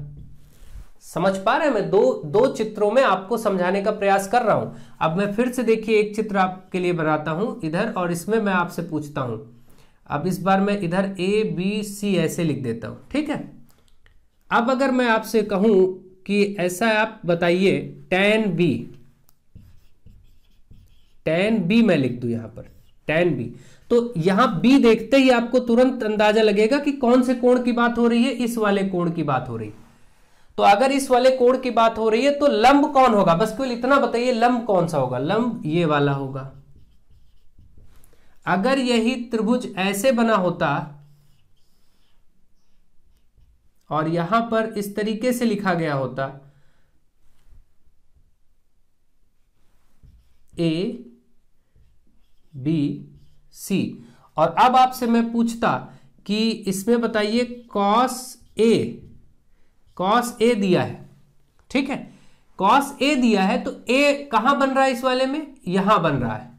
समझ पा रहे हैं, मैं दो चित्रों में आपको समझाने का प्रयास कर रहा हूं। अब मैं फिर से देखिए एक चित्र आपके लिए बनाता हूं इधर, और इसमें मैं आपसे पूछता हूं, अब इस बार मैं इधर ABC ऐसे लिख देता हूं, ठीक है। अब अगर मैं आपसे कहूं कि ऐसा आप बताइए tan B मैं लिख दूं यहां पर tan B, तो यहां B देखते ही आपको तुरंत अंदाजा लगेगा कि कौन से कोण की बात हो रही है, इस वाले कोण की बात हो रही है। तो अगर इस वाले कोण की बात हो रही है तो लंब कौन होगा, बस केवल इतना बताइए लंब कौन सा होगा, लंब ये वाला होगा। अगर यही त्रिभुज ऐसे बना होता और यहां पर इस तरीके से लिखा गया होता ABC, और अब आपसे मैं पूछता कि इसमें बताइए कॉस ए दिया है, ठीक है, कॉस ए दिया है तो ए कहां बन रहा है, इस वाले में यहां बन रहा है।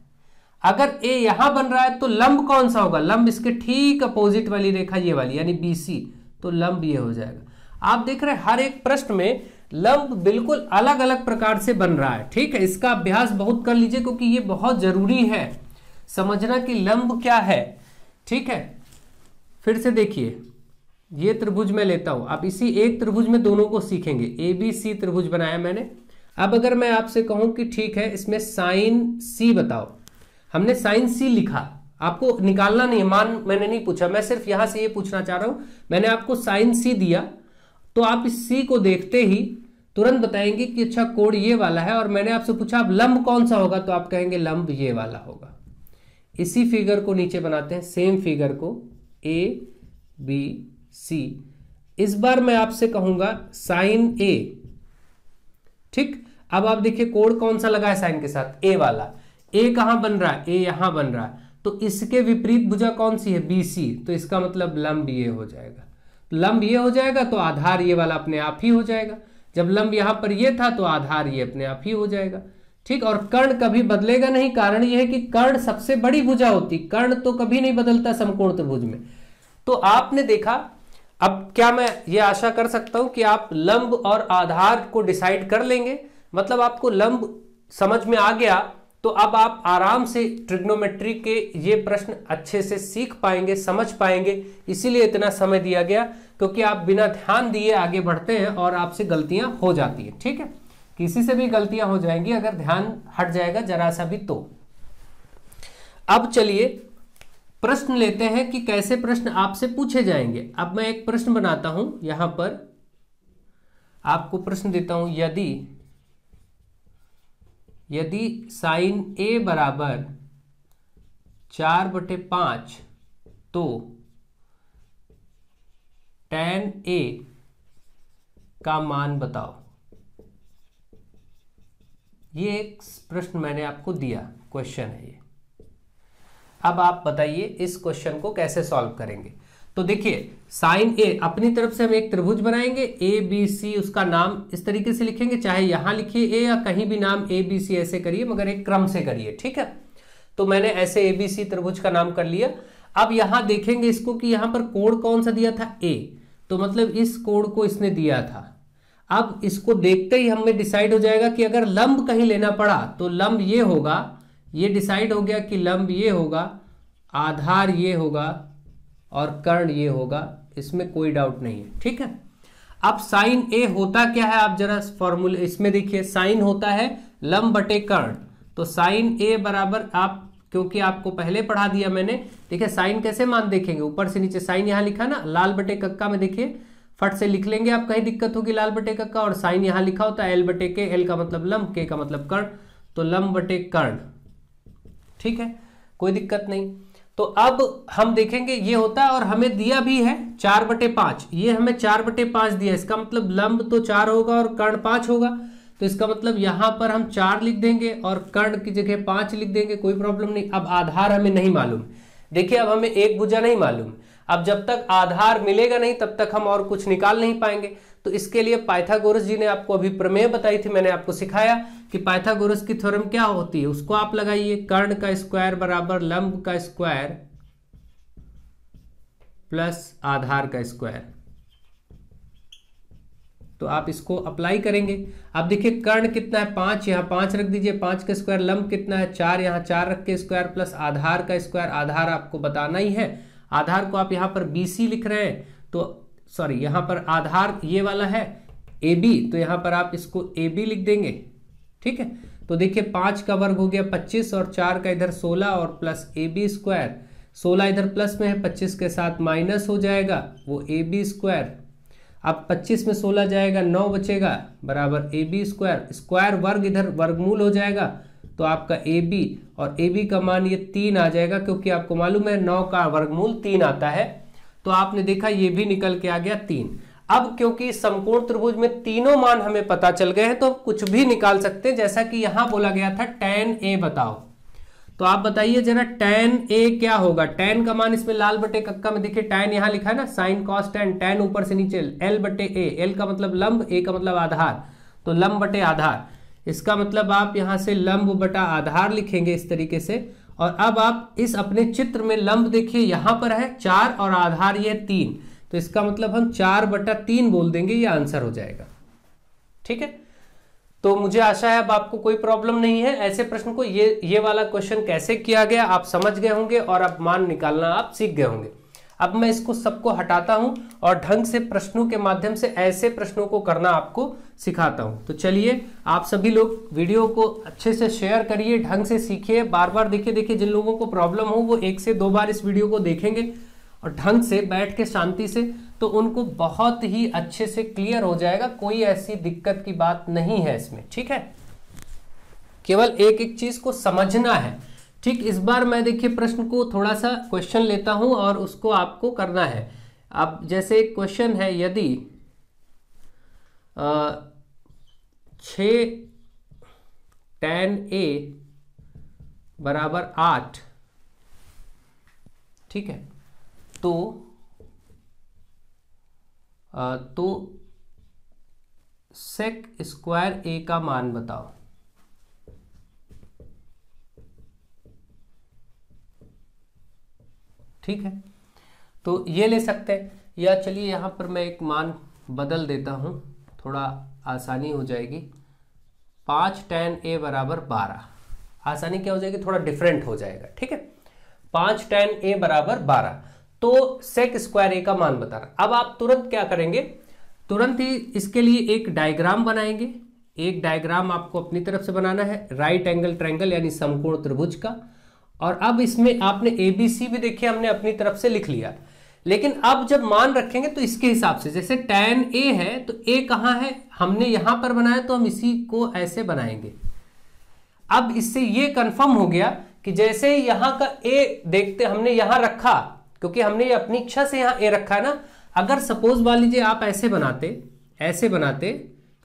अगर ए यहां बन रहा है तो लंब कौन सा होगा, लंब इसके ठीक अपोजिट वाली रेखा ये वाली यानी BC, तो लंब ये हो जाएगा। आप देख रहे हैं हर एक प्रश्न में लंब बिल्कुल अलग अलग प्रकार से बन रहा है, ठीक है। इसका अभ्यास बहुत कर लीजिए क्योंकि ये बहुत जरूरी है समझना कि लंब क्या है, ठीक है। फिर से देखिए ये त्रिभुज में लेता हूं, आप इसी एक त्रिभुज में दोनों को सीखेंगे। ABC त्रिभुज बनाया मैंने। अब अगर मैं आपसे कहूं कि ठीक है इसमें साइन C बताओ, हमने साइन C लिखा, आपको निकालना नहीं है, मान मैंने नहीं पूछा, मैं सिर्फ यहां से ये पूछना चाह रहा हूं। मैंने आपको साइन C दिया तो आप इस C को देखते ही तुरंत बताएंगे कि अच्छा कोण ये वाला है, और मैंने आपसे पूछा अब लंब कौन सा होगा, तो आप कहेंगे लंब ये वाला होगा। इसी फिगर को नीचे बनाते हैं, सेम फिगर को ABC। इस बार मैं आपसे कहूंगा साइन A, ठीक। अब आप देखिए कोण कौन सा लगा है साइन के साथ, A वाला। A कहां बन रहा है, A यहां बन रहा है, तो इसके विपरीत भुजा कौन सी है, BC, तो इसका मतलब लंब ये हो जाएगा। लंब ये हो जाएगा तो आधार ये वाला अपने आप ही हो जाएगा। जब लंब यहां पर ये था तो आधार ये अपने आप ही हो जाएगा, ठीक। और कर्ण कभी बदलेगा नहीं, कारण यह है कि कर्ण सबसे बड़ी भुजा होती, कर्ण तो कभी नहीं बदलता समकोण त्रिभुज में। तो आपने देखा, अब क्या मैं ये आशा कर सकता हूं कि आप लंब और आधार को डिसाइड कर लेंगे, मतलब आपको लंब समझ में आ गया तो अब आप आराम से ट्रिग्नोमेट्री के ये प्रश्न अच्छे से सीख पाएंगे, समझ पाएंगे। इसीलिए इतना समय दिया गया क्योंकि आप बिना ध्यान दिए आगे बढ़ते हैं और आपसे गलतियां हो जाती है, ठीक है। किसी से भी गलतियां हो जाएंगी अगर ध्यान हट जाएगा जरा सा भी तो। अब चलिए प्रश्न लेते हैं कि कैसे प्रश्न आपसे पूछे जाएंगे। अब मैं एक प्रश्न बनाता हूं, यहां पर आपको प्रश्न देता हूं, यदि साइन A बराबर 4/5 तो tan A का मान बताओ। ये एक प्रश्न मैंने आपको दिया, क्वेश्चन है ये, अब आप बताइए इस क्वेश्चन को कैसे सॉल्व करेंगे। तो देखिए साइन ए, अपनी तरफ से हम एक त्रिभुज बनाएंगे ए बी सी, उसका नाम इस तरीके से लिखेंगे, चाहे यहां लिखिए ए या कहीं भी नाम ए बी सी ऐसे करिए, मगर एक क्रम से करिए, ठीक है। तो मैंने ऐसे ए बी सी त्रिभुज का नाम कर लिया। अब यहां देखेंगे इसको कि यहां पर कोण कौन सा दिया था, ए, तो मतलब इस कोण को इसने दिया था। अब इसको देखते ही हमें डिसाइड हो जाएगा कि अगर लंब कहीं लेना पड़ा तो लंब ये होगा, ये डिसाइड हो गया कि लंब ये होगा, आधार ये होगा और कर्ण ये होगा, इसमें कोई डाउट नहीं है, ठीक है। अब साइन ए होता क्या है, आप जरा फॉर्मूले इसमें देखिए, साइन होता है लंब बटे कर्ण। तो साइन ए बराबर, आप क्योंकि आपको पहले पढ़ा दिया मैंने, देखिए साइन कैसे मान देखेंगे, ऊपर से नीचे साइन यहां लिखा ना, लाल बटे कक्का में देखिए फट से लिख लेंगे, आप कहीं दिक्कत होगी लाल बटे कक्का, और साइन यहां लिखा होता है एल बटे के, एल का मतलब लंब, के का मतलब कर्ण, तो लंब बटे कर्ण, ठीक है, कोई दिक्कत नहीं। तो अब हम देखेंगे ये होता है, और हमें दिया भी है 4/5, ये हमें 4/5 दिया, इसका मतलब लंब तो 4 होगा और कर्ण 5 होगा, तो इसका मतलब यहां पर हम 4 लिख देंगे और कर्ण की जगह 5 लिख देंगे, कोई प्रॉब्लम नहीं। अब आधार हमें नहीं मालूम, देखिए अब हमें एक भुजा नहीं मालूम, अब जब तक आधार मिलेगा नहीं तब तक हम और कुछ निकाल नहीं पाएंगे। तो इसके लिए पाइथागोरस जी ने आपको अभी प्रमेय बताई थी, मैंने आपको सिखाया कि पाइथागोरस की थ्योरम क्या होती है, उसको आप लगाइए, कर्ण का स्क्वायर बराबर लंब का स्क्वायर प्लस आधार का स्क्वायर। तो आप इसको अप्लाई करेंगे। अब देखिए कर्ण कितना है 5, यहाँ 5 रख दीजिए, 5 का स्क्वायर, लंब कितना है 4, यहाँ 4 रख के स्क्वायर, प्लस आधार का स्क्वायर, आधार आपको बताना ही है, आधार को आप यहाँ पर BC लिख रहे हैं, तो सॉरी यहाँ पर आधार ये वाला है AB, तो यहाँ पर आप इसको AB लिख देंगे, ठीक है। तो देखिए 5 का वर्ग हो गया 25 और 4 का इधर 16 और प्लस AB स्क्वायर, 16 इधर प्लस में है, 25 के साथ माइनस हो जाएगा वो AB स्क्वायर। अब 25 में 16 जाएगा, 9 बचेगा बराबर AB स्क्वायर, स्क्वायर वर्ग इधर वर्गमूल हो जाएगा, तो आपका AB, और AB का मान ये 3 आ जाएगा, क्योंकि आपको मालूम है 9 का वर्गमूल 3 आता है, तो आपने देखा ये भी निकल के आ गया 3। अब क्योंकि समकोण त्रिभुज में तीनों मान हमें पता चल गए हैं तो कुछ भी निकाल सकते हैं, जैसा कि यहां बोला गया था tan A बताओ, तो आप बताइए जरा tan A क्या होगा। tan का मान इसमें लाल बटे कक्का में देखिए tan यहां लिखा है ना, sin cos tan, tan ऊपर से नीचे L बटे A, L का मतलब लंब, A का मतलब आधार, तो लंब बटे आधार, इसका मतलब आप यहां से लंब बटा आधार लिखेंगे इस तरीके से। और अब आप इस अपने चित्र में लंब देखिए यहां पर है 4 और आधार ये 3, तो इसका मतलब हम 4/3 बोल देंगे, ये आंसर हो जाएगा, ठीक है। तो मुझे आशा है अब आपको कोई प्रॉब्लम नहीं है। ऐसे प्रश्न को ये वाला क्वेश्चन कैसे किया गया आप समझ गए होंगे और अब मान निकालना आप सीख गए होंगे। अब मैं इसको सबको हटाता हूं और ढंग से प्रश्नों के माध्यम से ऐसे प्रश्नों को करना आपको सिखाता हूं। तो चलिए आप सभी लोग वीडियो को अच्छे से शेयर करिए, ढंग से सीखिए, बार बार देखिए, जिन लोगों को प्रॉब्लम हो वो 1 से 2 बार इस वीडियो को देखेंगे और ढंग से बैठ के शांति से, तो उनको बहुत ही अच्छे से क्लियर हो जाएगा, कोई ऐसी दिक्कत की बात नहीं है इसमें, ठीक है। केवल एक एक चीज को समझना है, ठीक। इस बार मैं देखिए प्रश्न को थोड़ा सा क्वेश्चन लेता हूं और उसको आपको करना है। अब जैसे एक क्वेश्चन है, यदि 6 tan A बराबर 8, ठीक है, तो sec स्क्वायर A का मान बताओ। ठीक है, तो ये ले सकते हैं, या चलिए यहाँ पर मैं एक मान बदल देता हूँ, थोड़ा आसानी हो जाएगी। 5 tan A बराबर 12, आसानी क्या हो जाएगी, थोड़ा डिफरेंट हो जाएगा, ठीक है। 5 tan A बराबर 12, तो सेक स्क्वायर A का मान बताना। अब आप तुरंत क्या करेंगे, तुरंत ही इसके लिए एक डायग्राम बनाएंगे। एक डायग्राम आपको अपनी तरफ से बनाना है, राइट एंगल ट्रायंगल यानी समकोण त्रिभुज का। और अब इसमें आपने ABC भी देखिए हमने अपनी तरफ से लिख लिया, लेकिन अब जब मान रखेंगे तो इसके हिसाब से, जैसे tan A है तो A कहाँ है, हमने यहां पर बनाया तो हम इसी को ऐसे बनाएंगे। अब इससे ये कंफर्म हो गया कि जैसे यहां का A देखते हमने यहां रखा, क्योंकि हमने ये अपनी इच्छा से यहां A रखा है ना। अगर सपोज मान लीजिए आप ऐसे बनाते,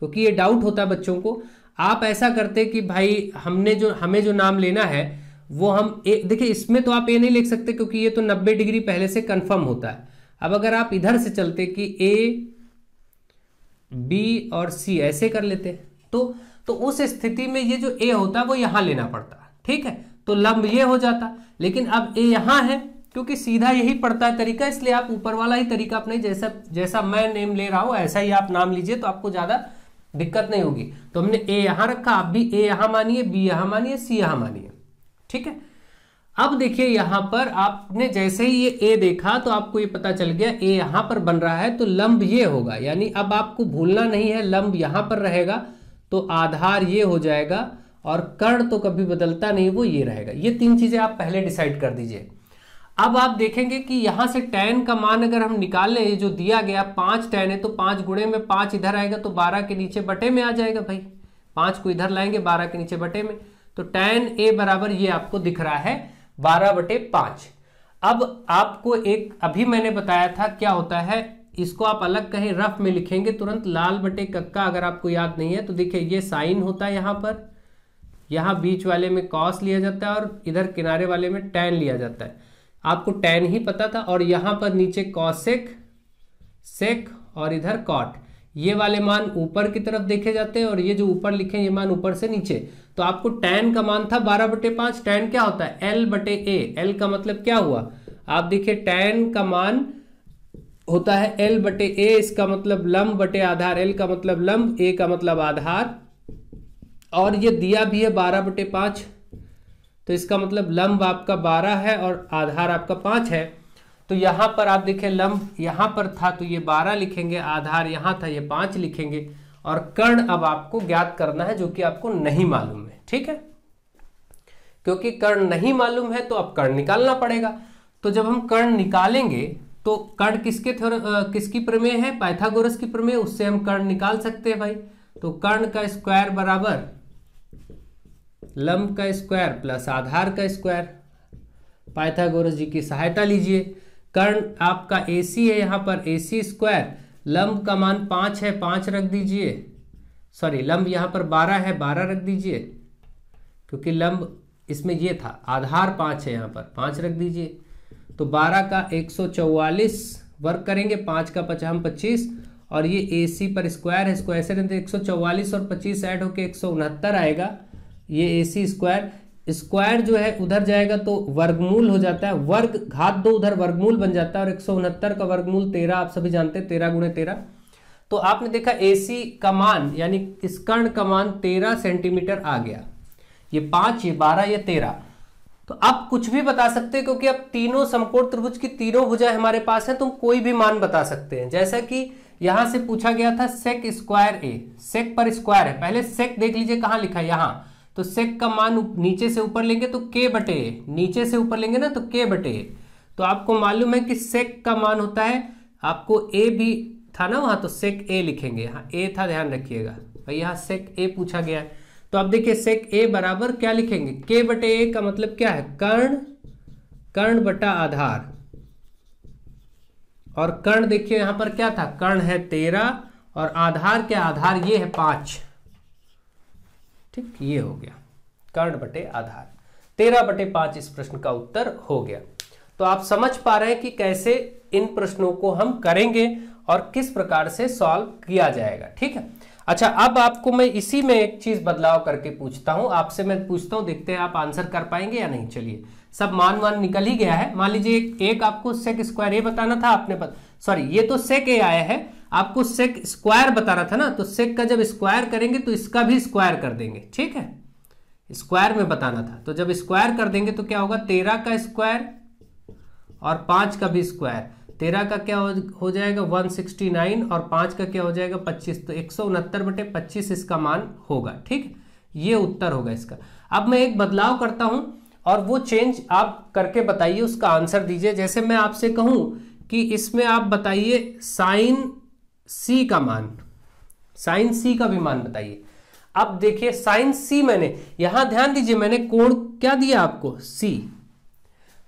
क्योंकि ये डाउट होता है बच्चों को, आप ऐसा करते कि भाई हमें जो नाम लेना है वो हम ए, देखिए इसमें तो आप ए नहीं लिख सकते क्योंकि ये तो 90 डिग्री पहले से कंफर्म होता है। अब अगर आप इधर से चलते कि ए बी और सी ऐसे कर लेते तो उस स्थिति में ये जो ए होता वो यहां लेना पड़ता, ठीक है, तो लंब ये हो जाता। लेकिन अब ए यहां है क्योंकि सीधा यही पड़ता है तरीका, इसलिए आप ऊपर वाला ही तरीका अपने जैसा जैसा मैं नेम ले रहा हूं ऐसा ही आप नाम लीजिए, तो आपको ज्यादा दिक्कत नहीं होगी। तो हमने ए यहां रखा, आप भी ए यहां मानिए, बी यहां मानिए, सी यहां मानिए, ठीक है। अब देखिए यहां पर आपने जैसे ही ये ए देखा तो आपको ये पता चल गया ए यहां पर बन रहा है तो लंब ये होगा, यानी अब आपको भूलना नहीं है लंब यहां पर रहेगा तो आधार ये हो जाएगा और कर्ण तो कभी बदलता नहीं, वो ये रहेगा। ये तीन चीजें आप पहले डिसाइड कर दीजिए। अब आप देखेंगे कि यहां से tan का मान अगर हम निकाल लें, जो दिया गया 5 tan है तो 5 गुणे में 5 इधर आएगा तो 12 के नीचे बटे में आ जाएगा भाई, 5 को इधर लाएंगे 12 के नीचे बटे में, तो tan a बराबर ये आपको दिख रहा है 12/5। अब आपको एक अभी मैंने बताया था क्या होता है, इसको आप अलग कहीं रफ में लिखेंगे तुरंत, लाल बटे कक्का अगर आपको याद नहीं है तो देखिए ये साइन होता है यहाँ पर, यहाँ बीच वाले में कॉस लिया जाता है और इधर किनारे वाले में टैन लिया जाता है, आपको टैन ही पता था, और यहाँ पर नीचे कॉसेक सेक और इधर कॉट, ये वाले मान ऊपर की तरफ देखे जाते हैं और ये जो ऊपर लिखे ये मान ऊपर से नीचे। तो आपको टैन का मान था 12/5, टैन क्या होता है L/A, L का मतलब क्या हुआ, आप देखिए टैन का मान होता है L/A, इसका मतलब लंब बटे आधार, L का मतलब लंब, A का मतलब आधार, और ये दिया भी है 12/5, तो इसका मतलब लंब आपका 12 है और आधार आपका 5 है। तो यहां पर आप देखें लंब यहां पर था तो ये 12 लिखेंगे, आधार यहां था ये 5 लिखेंगे, और कर्ण अब आपको ज्ञात करना है जो कि आपको नहीं मालूम है, ठीक है। क्योंकि कर्ण नहीं मालूम है तो अब कर्ण निकालना पड़ेगा। तो जब हम कर्ण निकालेंगे तो कर्ण किसकी प्रमेय है, पाइथागोरस की प्रमेय, उससे हम कर्ण निकाल सकते हैं भाई। तो कर्ण का स्क्वायर बराबर लंब का स्क्वायर प्लस आधार का स्क्वायर, पाइथागोरस जी की सहायता लीजिए। कर्ण आपका AC है, यहाँ पर AC स्क्वायर, लंब का मान 5 है 5 रख दीजिए, सॉरी लंब यहाँ पर 12 है 12 रख दीजिए, क्योंकि लंब इसमें ये था, आधार 5 है यहाँ पर 5 रख दीजिए। तो 12 का 144 वर्क करेंगे, 5 का 25, और ये AC पर स्क्वायर है, इसको ऐसे रहते 144 और 25 ऐड होके 169 आएगा। ये AC स्क्वायर जो है उधर जाएगा तो वर्गमूल हो जाता है, वर्ग घात 2 उधर वर्गमूल बन जाता है, और 169 का वर्गमूल 13, आप सभी जानते हैं 13 × 13। तो आपने देखा AC का मान यानी इस कर्ण का मान 13 सेंटीमीटर आ गया, ये 5 ये 12 ये 13। तो आप कुछ भी बता सकते हैं क्योंकि अब तीनों समकोण त्रिभुज की तीनों भुजाएं हमारे पास हैं, तुम कोई भी मान बता सकते हैं। जैसा कि यहां से पूछा गया था सेक स्क्वायर A, सेक पर स्क्वायर है, पहले सेक देख लीजिए कहां लिखा है यहाँ, तो सेक का मान नीचे से ऊपर लेंगे तो K/A, नीचे से ऊपर लेंगे ना तो K/A। तो आपको मालूम है कि सेक का मान होता है, आपको A भी था ना वहां, तो सेक A लिखेंगे, यहाँ A था ध्यान रखिएगा भाई, यहाँ सेक A पूछा गया है। तो आप देखिए सेक A बराबर क्या लिखेंगे, K/A का मतलब क्या है, कर्ण बटा आधार, और कर्ण देखिए यहां पर क्या था, कर्ण है 13 और आधार क्या, आधार ये है 5, ठीक, ये हो गया कर्ण बटे आधार, 13/5 इस प्रश्न का उत्तर हो गया। तो आप समझ पा रहे हैं कि कैसे इन प्रश्नों को हम करेंगे और किस प्रकार से सॉल्व किया जाएगा, ठीक है। अच्छा, अब आपको मैं इसी में एक चीज बदलाव करके पूछता हूं, आपसे मैं पूछता हूं, देखते हैं आप आंसर कर पाएंगे या नहीं। चलिए, सब मान निकल ही गया है। मान लीजिए एक आपको सेक स्क्वायर ए बताना था, आपने सॉरी ये तो सेक ए आया है, आपको सेक स्क्वायर बताना था ना, तो सेक का जब स्क्वायर करेंगे तो इसका भी स्क्वायर कर देंगे, ठीक है, स्क्वायर में बताना था। तो जब स्क्वायर कर देंगे तो क्या होगा, 13 का स्क्वायर और 5 का भी स्क्वायर, 13 का क्या हो जाएगा 169 और 5 का क्या हो जाएगा 25, तो 169/25 इसका मान होगा, ठीक, ये उत्तर होगा इसका। अब मैं एक बदलाव करता हूं और वो चेंज आप करके बताइए, उसका आंसर दीजिए। जैसे मैं आपसे कहूं कि इसमें आप बताइए साइन C का मान, साइन C का भी मान बताइए। अब देखिए साइन C मैंने यहां ध्यान दीजिए, मैंने कोण क्या दिया आपको C,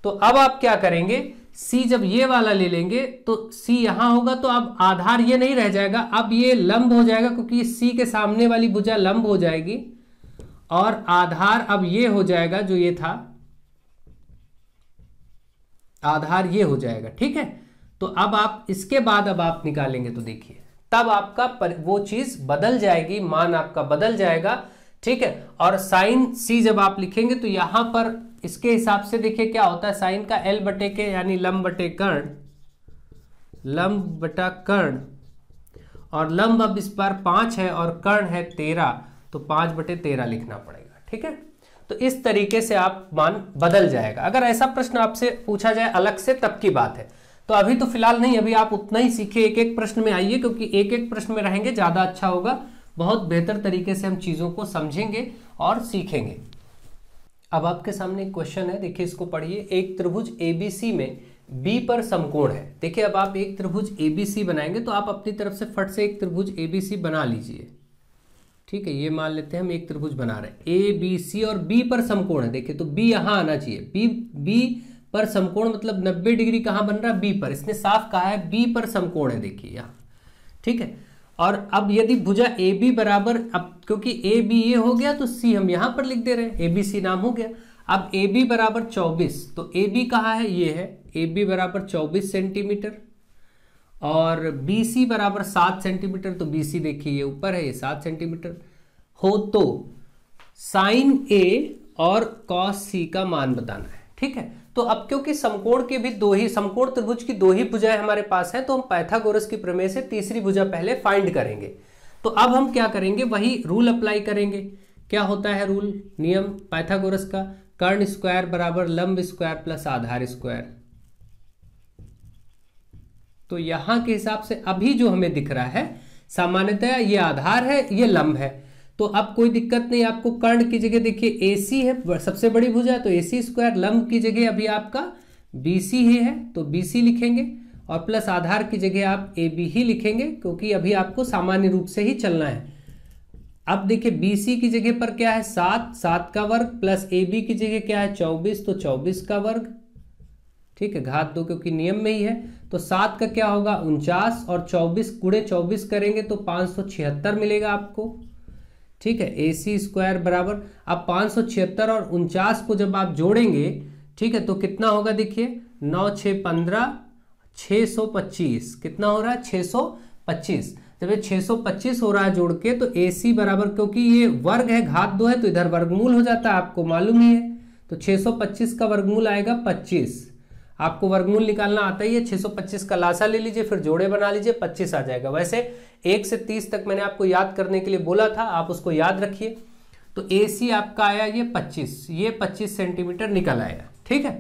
तो अब आप क्या करेंगे, C जब ये वाला ले लेंगे तो C यहां होगा, तो अब आधार ये नहीं रह जाएगा, अब ये लंब हो जाएगा क्योंकि C के सामने वाली भुजा लंब हो जाएगी, और आधार अब ये हो जाएगा जो ये था, आधार ये हो जाएगा, ठीक है। तो अब आप इसके बाद अब आप निकालेंगे तो देखिए तब आपका वो चीज बदल जाएगी, मान आपका बदल जाएगा, ठीक है। और साइन सी जब आप लिखेंगे तो यहां पर इसके हिसाब से देखिए क्या होता है, साइन का एल बटे के यानी लंब बटे कर्ण, लंब बटा कर्ण, और लंब अब इस बार 5 है और कर्ण है 13, तो 5/13 लिखना पड़ेगा, ठीक है। तो इस तरीके से आप मान बदल जाएगा। अगर ऐसा प्रश्न आपसे पूछा जाए अलग से तब की बात है, तो अभी तो फिलहाल नहीं, अभी आप उतना ही सीखे, एक एक प्रश्न में आइए, क्योंकि एक एक प्रश्न में रहेंगे ज्यादा अच्छा होगा, बहुत बेहतर तरीके से हम चीजों को समझेंगे और सीखेंगे। अब आपके सामने एक क्वेश्चन है, देखिए इसको पढ़िए। एक त्रिभुज एबीसी में बी पर समकोण है। देखिए अब आप एक त्रिभुज एबीसी बनाएंगे तो आप अपनी तरफ से फट से एक त्रिभुज एबीसी बना लीजिए, ठीक है। ये मान लेते हैं हम एक त्रिभुज बना रहे हैं, ए बी सी और बी पर समकोण है। देखिए तो बी यहां आना चाहिए, बी पर समकोण मतलब 90 डिग्री कहां बन रहा है, बी पर। इसने साफ कहा है बी पर समकोण है, देखिए यहां, ठीक है। और अब यदि भुजा ए बी बराबर, अब क्योंकि ए बी ये हो गया तो सी हम यहां पर लिख दे रहे हैं, ए बी सी नाम हो गया। अब ए बी बराबर 24, तो ए बी कहाँ है, ये है, ए बी बराबर 24 सेंटीमीटर, और बी सी बराबर 7 सेंटीमीटर, तो बी सी देखिए ये ऊपर है, ये 7 सेंटीमीटर हो। तो साइन ए और कॉस सी का मान बताना है, ठीक है। तो अब क्योंकि समकोण के भी समकोण त्रिभुज की दो ही भुजाएं हमारे पास हैं, तो हम पाइथागोरस की प्रमेय से तीसरी भुजा पहले फाइंड करेंगे। तो अब हम क्या करेंगे, वही रूल अप्लाई करेंगे। क्या होता है रूल, नियम पाइथागोरस का, कर्ण स्क्वायर बराबर लंब स्क्वायर प्लस आधार स्क्वायर। तो यहां के हिसाब से अभी जो हमें दिख रहा है, सामान्यतया ये आधार है, ये लंब है, तो अब कोई दिक्कत नहीं। आपको कर्ण की जगह देखिए AC है, सबसे बड़ी भुजा, तो AC स्क्वायर, लंब की जगह अभी आपका BC ही है तो BC लिखेंगे, और प्लस आधार की जगह आप AB ही लिखेंगे, क्योंकि अभी आपको सामान्य रूप से ही चलना है। अब देखिए BC की जगह पर क्या है, 7 का वर्ग, प्लस AB की जगह क्या है 24, तो 24 का वर्ग, ठीक है, घात 2 क्योंकि नियम में ही है। तो 7 का क्या होगा 49, और 24 गुणे 24 करेंगे तो 576 मिलेगा आपको, ठीक है। AC स्क्वायर बराबर, अब 576 और 49 को जब आप जोड़ेंगे, ठीक है, तो कितना होगा देखिए, 9 6 15, 625, कितना हो रहा है 625। जब ये 625 हो रहा है जोड़ के, तो AC बराबर, क्योंकि ये वर्ग है, घात 2 है, तो इधर वर्गमूल हो जाता है, आपको मालूम ही है। तो 625 का वर्गमूल आएगा 25। आपको वर्गमूल निकालना आता ही है, 625 का लासा ले लीजिए, फिर जोड़े बना लीजिए, 25 आ जाएगा। वैसे 1 से 30 तक मैंने आपको याद करने के लिए बोला था, आप उसको याद रखिए। तो AC आपका आया ये 25, ये 25 सेंटीमीटर निकल आएगा, ठीक है,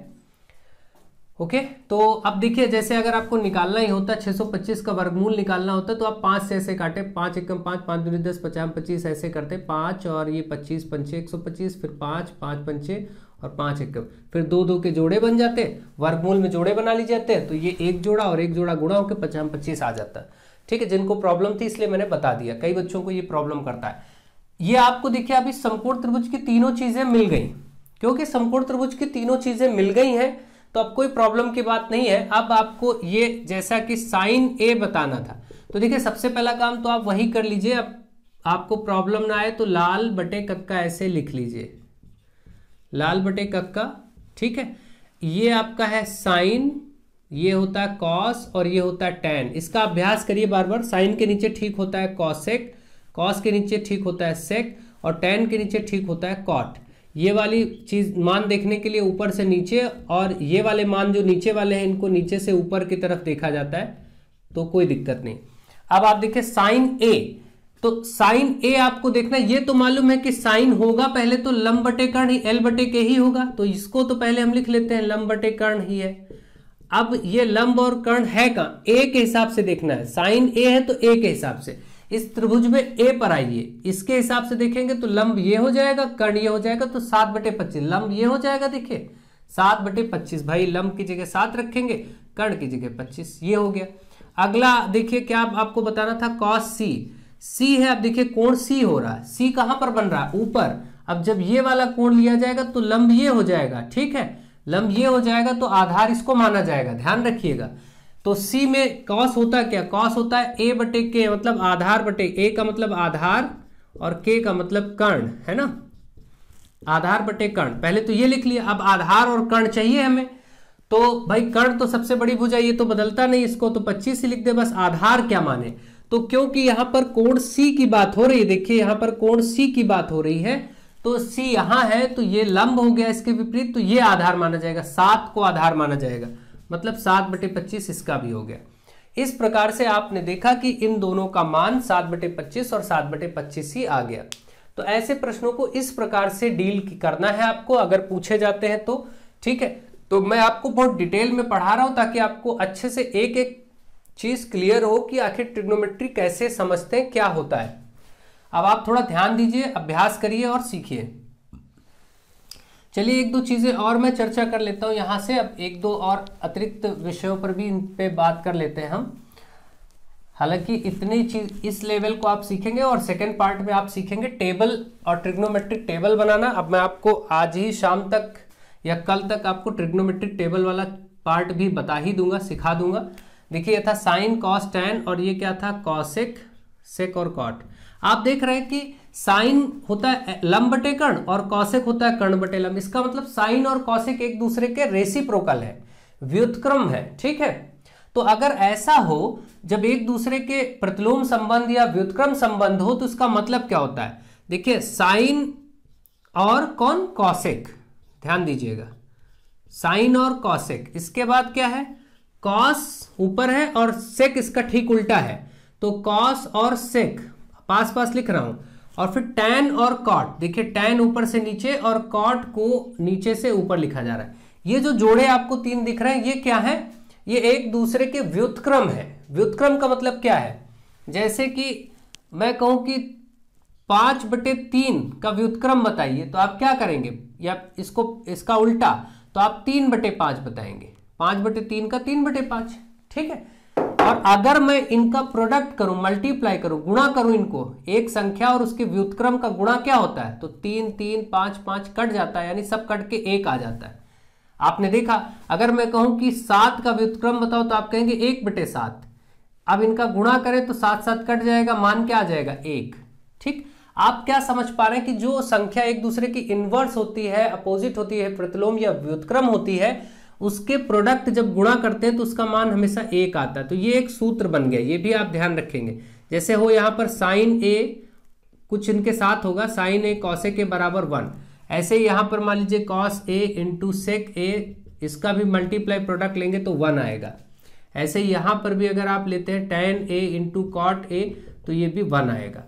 ओके। तो अब देखिए, जैसे अगर आपको निकालना ही होता, 625 का वर्गमूल निकालना होता, तो आप 5 से ऐसे काटे, 5 एकम 5, 5 दूनी 10, 50 25 ऐसे करते, 5 और ये 25 पंचे 125, फिर 5 5 पंचे और 5 एकम, फिर 2 2 के जोड़े बन जाते, वर्गमूल में जोड़े बना ली जाते हैं, तो ये एक जोड़ा और एक जोड़ा गुणा होकर 50 25 आ जाता, ठीक है। जिनको प्रॉब्लम थी इसलिए मैंने बता दिया, कई बच्चों को ये प्रॉब्लम करता है। ये आपको देखिए अभी समकोण त्रिभुज की तीनों चीजें मिल गई, क्योंकि समकोण त्रिभुज की तीनों चीजें मिल गई हैं, तो अब कोई प्रॉब्लम की बात नहीं है। अब आपको ये जैसा कि साइन ए बताना था, तो देखिए सबसे पहला काम तो आप वही कर लीजिए। अब आपको प्रॉब्लम ना आए तो लाल बटे कक्का ऐसे लिख लीजिए, लाल बटे कक्का, ठीक है। ये आपका है साइन, ये होता है कॉस और ये होता है टैन। इसका अभ्यास करिए बार बार। साइन के नीचे ठीक होता है कॉसेक, कॉस के नीचे ठीक होता है सेक, और टैन के नीचे ठीक होता है कॉट। ये वाली चीज मान देखने के लिए ऊपर से नीचे, और ये वाले मान जो नीचे वाले हैं इनको नीचे से ऊपर की तरफ देखा जाता है, तो कोई दिक्कत नहीं। अब आप देखिए साइन ए, तो साइन ए आपको देखना, ये तो मालूम है कि साइन होगा पहले तो लंब बटे कर्ण ही, एल बटे के ही होगा, तो इसको तो पहले हम लिख लेते हैं लंब बटे कर्ण ही है। अब ये लंब और कर्ण है कहां, ए के हिसाब से देखना है, साइन ए है तो ए के हिसाब से इस त्रिभुज में ए पर आइए, इसके हिसाब से देखेंगे तो लंब ये हो जाएगा, कर्ण ये हो जाएगा, तो 7/25, लंब ये हो जाएगा, देखिए 7/25, भाई लंब की जगह 7 रखेंगे, कर्ण की जगह 25, ये हो गया। अगला देखिए क्या आपको बताना था, कॉस सी, सी है, अब देखिए कोण सी हो रहा है, सी कहां पर बन रहा है ऊपर। अब जब ये वाला कोण लिया जाएगा तो लंब ये हो जाएगा, ठीक है, लंब ये हो जाएगा, तो आधार इसको माना जाएगा, ध्यान रखिएगा। तो सी में कॉस होता है क्या, कॉस होता है ए बटे के, मतलब आधार बटे, ए का मतलब आधार और के का मतलब कर्ण, है ना, आधार बटे कर्ण। पहले तो ये लिख लिया, अब आधार और कर्ण चाहिए हमें, तो भाई कर्ण तो सबसे बड़ी भुजा, ये तो बदलता नहीं, इसको तो 25 ही लिख दे बस। आधार क्या माने, तो क्योंकि यहां पर कोण सी की बात हो रही है, देखिए यहां पर कोण सी की बात हो रही है, तो सी यहां है तो ये लंब हो गया इसके विपरीत, तो ये आधार माना जाएगा, 7 को आधार माना जाएगा, मतलब 7/25 इसका भी हो गया। इस प्रकार से आपने देखा कि इन दोनों का मान 7/25 और 7/25 ही आ गया। तो ऐसे प्रश्नों को इस प्रकार से डील करना है आपको, अगर पूछे जाते हैं तो। ठीक है, तो मैं आपको बहुत डिटेल में पढ़ा रहा हूं ताकि आपको अच्छे से एक एक चीज क्लियर हो कि आखिर ट्रिग्नोमेट्री कैसे समझते हैं, क्या होता है। अब आप थोड़ा ध्यान दीजिए, अभ्यास करिए और सीखिए। चलिए एक दो चीजें और मैं चर्चा कर लेता हूं यहां से। अब एक दो और अतिरिक्त विषयों पर भी इन पे बात कर लेते हैं हम। हालांकि इतनी चीज इस लेवल को आप सीखेंगे और सेकेंड पार्ट में आप सीखेंगे टेबल और ट्रिग्नोमेट्रिक टेबल बनाना। अब मैं आपको आज ही शाम तक या कल तक आपको ट्रिग्नोमेट्रिक टेबल वाला पार्ट भी बता ही दूंगा, सिखा दूंगा। देखिए ये था साइन कॉस टैन और ये क्या था कॉसेक सेक और कॉट। आप देख रहे हैं कि साइन होता है लंब बटे कर्ण और कॉसेक होता है कर्ण बटे लंब। इसका मतलब साइन और कॉसेक एक दूसरे के रेसिप्रोकल है, व्युत्क्रम है। ठीक है, तो अगर ऐसा हो जब एक दूसरे के प्रतिलोम संबंध या व्युत्क्रम संबंध हो तो इसका मतलब क्या होता है। देखिए साइन और कौन कॉसेक, ध्यान दीजिएगा साइन और कॉसेक, इसके बाद क्या है कॉस ऊपर है और सेक इसका ठीक उल्टा है, तो कॉस और सेक पास पास लिख रहा हूं, और फिर टैन और कॉट। देखिए टैन ऊपर से नीचे और कॉट को नीचे से ऊपर लिखा जा रहा है। ये जो जोड़े आपको 3 दिख रहे हैं ये क्या है, ये एक दूसरे के व्युत्क्रम है। व्युत्क्रम का मतलब क्या है, जैसे कि मैं कहूं कि 5/3 का व्युत्क्रम बताइए तो आप क्या करेंगे, या इसको इसका उल्टा तो आप 3/5 बताएंगे। 5/3 का 3/5। ठीक है, और अगर मैं इनका प्रोडक्ट करूं, मल्टीप्लाई करूं, गुणा करूं इनको, एक संख्या और उसके व्युत्क्रम का गुणा क्या होता है, तो 3 3 5 5 कट जाता है, यानी सब कट के 1 आ जाता है। आपने देखा अगर मैं कहूं कि 7 का व्युत्क्रम बताओ तो आप कहेंगे 1/7। अब इनका गुणा करें तो 7 7 कट जाएगा, मान क्या आ जाएगा 1। ठीक, आप क्या समझ पा रहे हैं कि जो संख्या एक दूसरे की इनवर्स होती है, अपोजिट होती है, प्रतिलोम या व्युत्क्रम होती है, उसके प्रोडक्ट जब गुणा करते हैं तो उसका मान हमेशा 1 आता है। तो ये एक सूत्र बन गया, ये भी आप ध्यान रखेंगे। जैसे हो यहां पर साइन ए कुछ इनके साथ होगा, साइन ए कॉस ए के बराबर 1। ऐसे ही यहां पर मान लीजिए कॉस ए इंटू सेक ए, इसका भी मल्टीप्लाई प्रोडक्ट लेंगे तो 1 आएगा। ऐसे ही यहां पर भी अगर आप लेते हैं tan A into cot A तो ये भी 1 आएगा।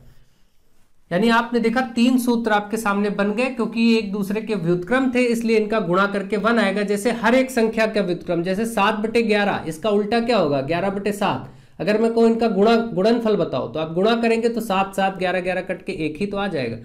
यानी आपने देखा 3 सूत्र आपके सामने बन गए, क्योंकि ये एक दूसरे के व्युत्क्रम थे इसलिए इनका गुणा करके 1 आएगा। जैसे हर एक संख्या का व्युत्क्रम, जैसे 7/11 इसका उल्टा क्या होगा 11/7। अगर मैं कहूं इनका गुणनफल बताओ तो आप गुणा करेंगे तो 7 7 11 11 कट के 1 ही तो आ जाएगा।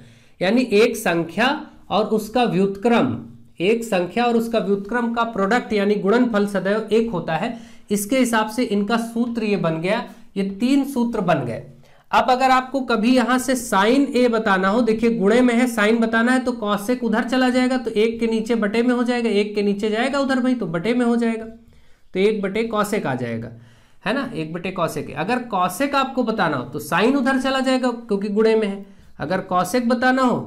यानी एक संख्या और उसका व्युत्क्रम, एक संख्या और उसका व्युत्क्रम का प्रोडक्ट यानी गुणनफल सदैव 1 होता है। इसके हिसाब से इनका सूत्र ये बन गया, ये 3 सूत्र बन गए। अब अगर आपको कभी यहां से साइन ए बताना हो, देखिए गुणे में है, साइन बताना है तो कॉसेक उधर चला जाएगा तो 1 के नीचे बटे में हो जाएगा, 1 के नीचे जाएगा उधर भाई तो बटे में हो जाएगा, तो 1/कॉसेक आ जाएगा, है ना, 1/कॉसेक। अगर कॉसेक आपको बताना हो तो साइन उधर चला जाएगा क्योंकि गुणे में है। अगर कॉसेक बताना हो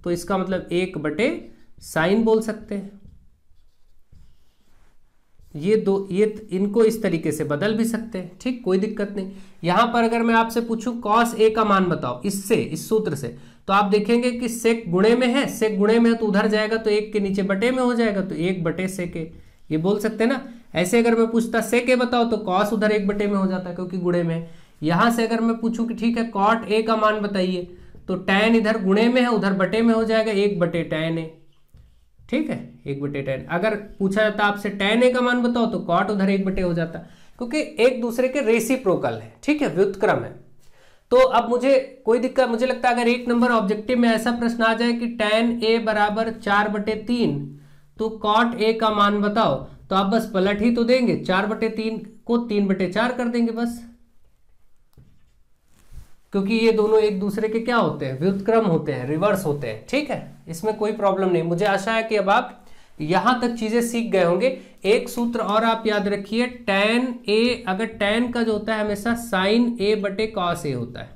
तो इसका मतलब 1/साइन बोल सकते हैं। ये इनको इस तरीके से बदल भी सकते हैं। ठीक, कोई दिक्कत नहीं। यहां पर अगर मैं आपसे पूछूं कॉस ए का मान बताओ इससे, इस सूत्र से, तो आप देखेंगे कि सेक गुणे में है, सेक गुणे में है तो उधर जाएगा तो 1 के नीचे बटे में हो जाएगा तो 1/सेक ए, ये बोल सकते हैं ना। ऐसे अगर मैं पूछता सेक ए बताओ तो कॉस उधर 1 में हो जाता है क्योंकि गुणे में है। यहां से अगर मैं पूछूं कि ठीक है कॉट ए का मान बताइए तो टैन इधर गुणे में है उधर बटे में हो जाएगा 1/tan ए। ठीक है, 1/tan। अगर पूछा जाता आपसे tan ए का मान बताओ तो कॉट उधर 1 हो जाता, क्योंकि एक दूसरे के रेसिप्रोकल है। ठीक है, व्युत्क्रम है। तो अब मुझे कोई दिक्कत, मुझे लगता है अगर 1 नंबर ऑब्जेक्टिव में ऐसा प्रश्न आ जाए कि tan ए बराबर 4/3 तो कॉट ए का मान बताओ, तो आप बस पलट ही तो देंगे, 4/3 को 3/4 कर देंगे बस, क्योंकि ये दोनों एक दूसरे के क्या होते हैं, व्युत्क्रम होते हैं, रिवर्स होते हैं। ठीक है, इसमें कोई प्रॉब्लम नहीं। मुझे आशा है कि अब आप यहां तक चीजें सीख गए होंगे। एक सूत्र और आप याद रखिए, tan ए, अगर tan का जो होता है हमेशा sin a/cos a होता है।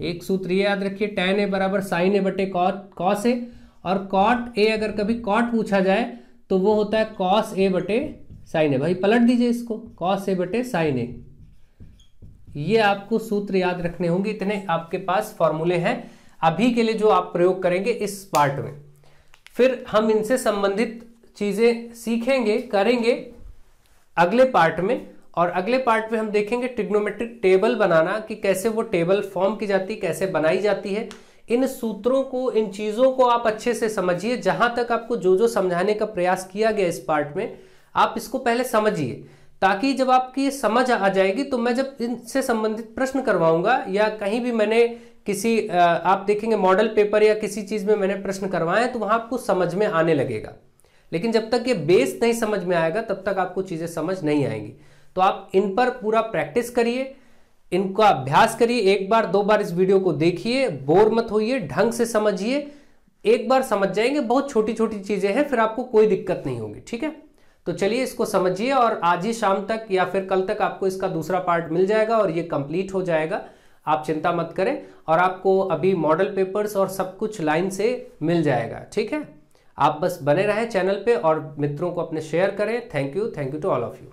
एक सूत्र ये याद रखिए, tan a बराबर sin a/cos a, और cot a अगर कभी cot पूछा जाए तो वो होता है cos a बटे साइन ए। भाई पलट दीजिए इसको, cos a बटे साइन ए। ये आपको सूत्र याद रखने होंगे, इतने आपके पास फॉर्मूले हैं अभी के लिए जो आप प्रयोग करेंगे इस पार्ट में। फिर हम इनसे संबंधित चीजें सीखेंगे, करेंगे अगले पार्ट में। और अगले पार्ट में हम देखेंगे ट्रिग्नोमेट्रिक टेबल बनाना, कि कैसे वो टेबल फॉर्म की जाती है, कैसे बनाई जाती है। इन सूत्रों को, इन चीजों को आप अच्छे से समझिए। जहां तक आपको जो जो समझाने का प्रयास किया गया इस पार्ट में, आप इसको पहले समझिए, ताकि जब आपकी समझ आ जाएगी तो मैं जब इनसे संबंधित प्रश्न करवाऊंगा या कहीं भी मैंने किसी आप देखेंगे मॉडल पेपर या किसी चीज में मैंने प्रश्न करवाए तो वहां आपको समझ में आने लगेगा। लेकिन जब तक ये बेस नहीं समझ में आएगा तब तक आपको चीजें समझ नहीं आएंगी। तो आप इन पर पूरा प्रैक्टिस करिए, इनका अभ्यास करिए। एक बार दो बार इस वीडियो को देखिए, बोर मत होइए, ढंग से समझिए। एक बार समझ जाएंगे, बहुत छोटी छोटी चीजें हैं, फिर आपको कोई दिक्कत नहीं होगी। ठीक है, तो चलिए इसको समझिए और आज ही शाम तक या फिर कल तक आपको इसका दूसरा पार्ट मिल जाएगा और ये कंप्लीट हो जाएगा। आप चिंता मत करें, और आपको अभी मॉडल पेपर्स और सब कुछ लाइन से मिल जाएगा। ठीक है, आप बस बने रहें चैनल पे और मित्रों को अपने शेयर करें। Thank you to all of you.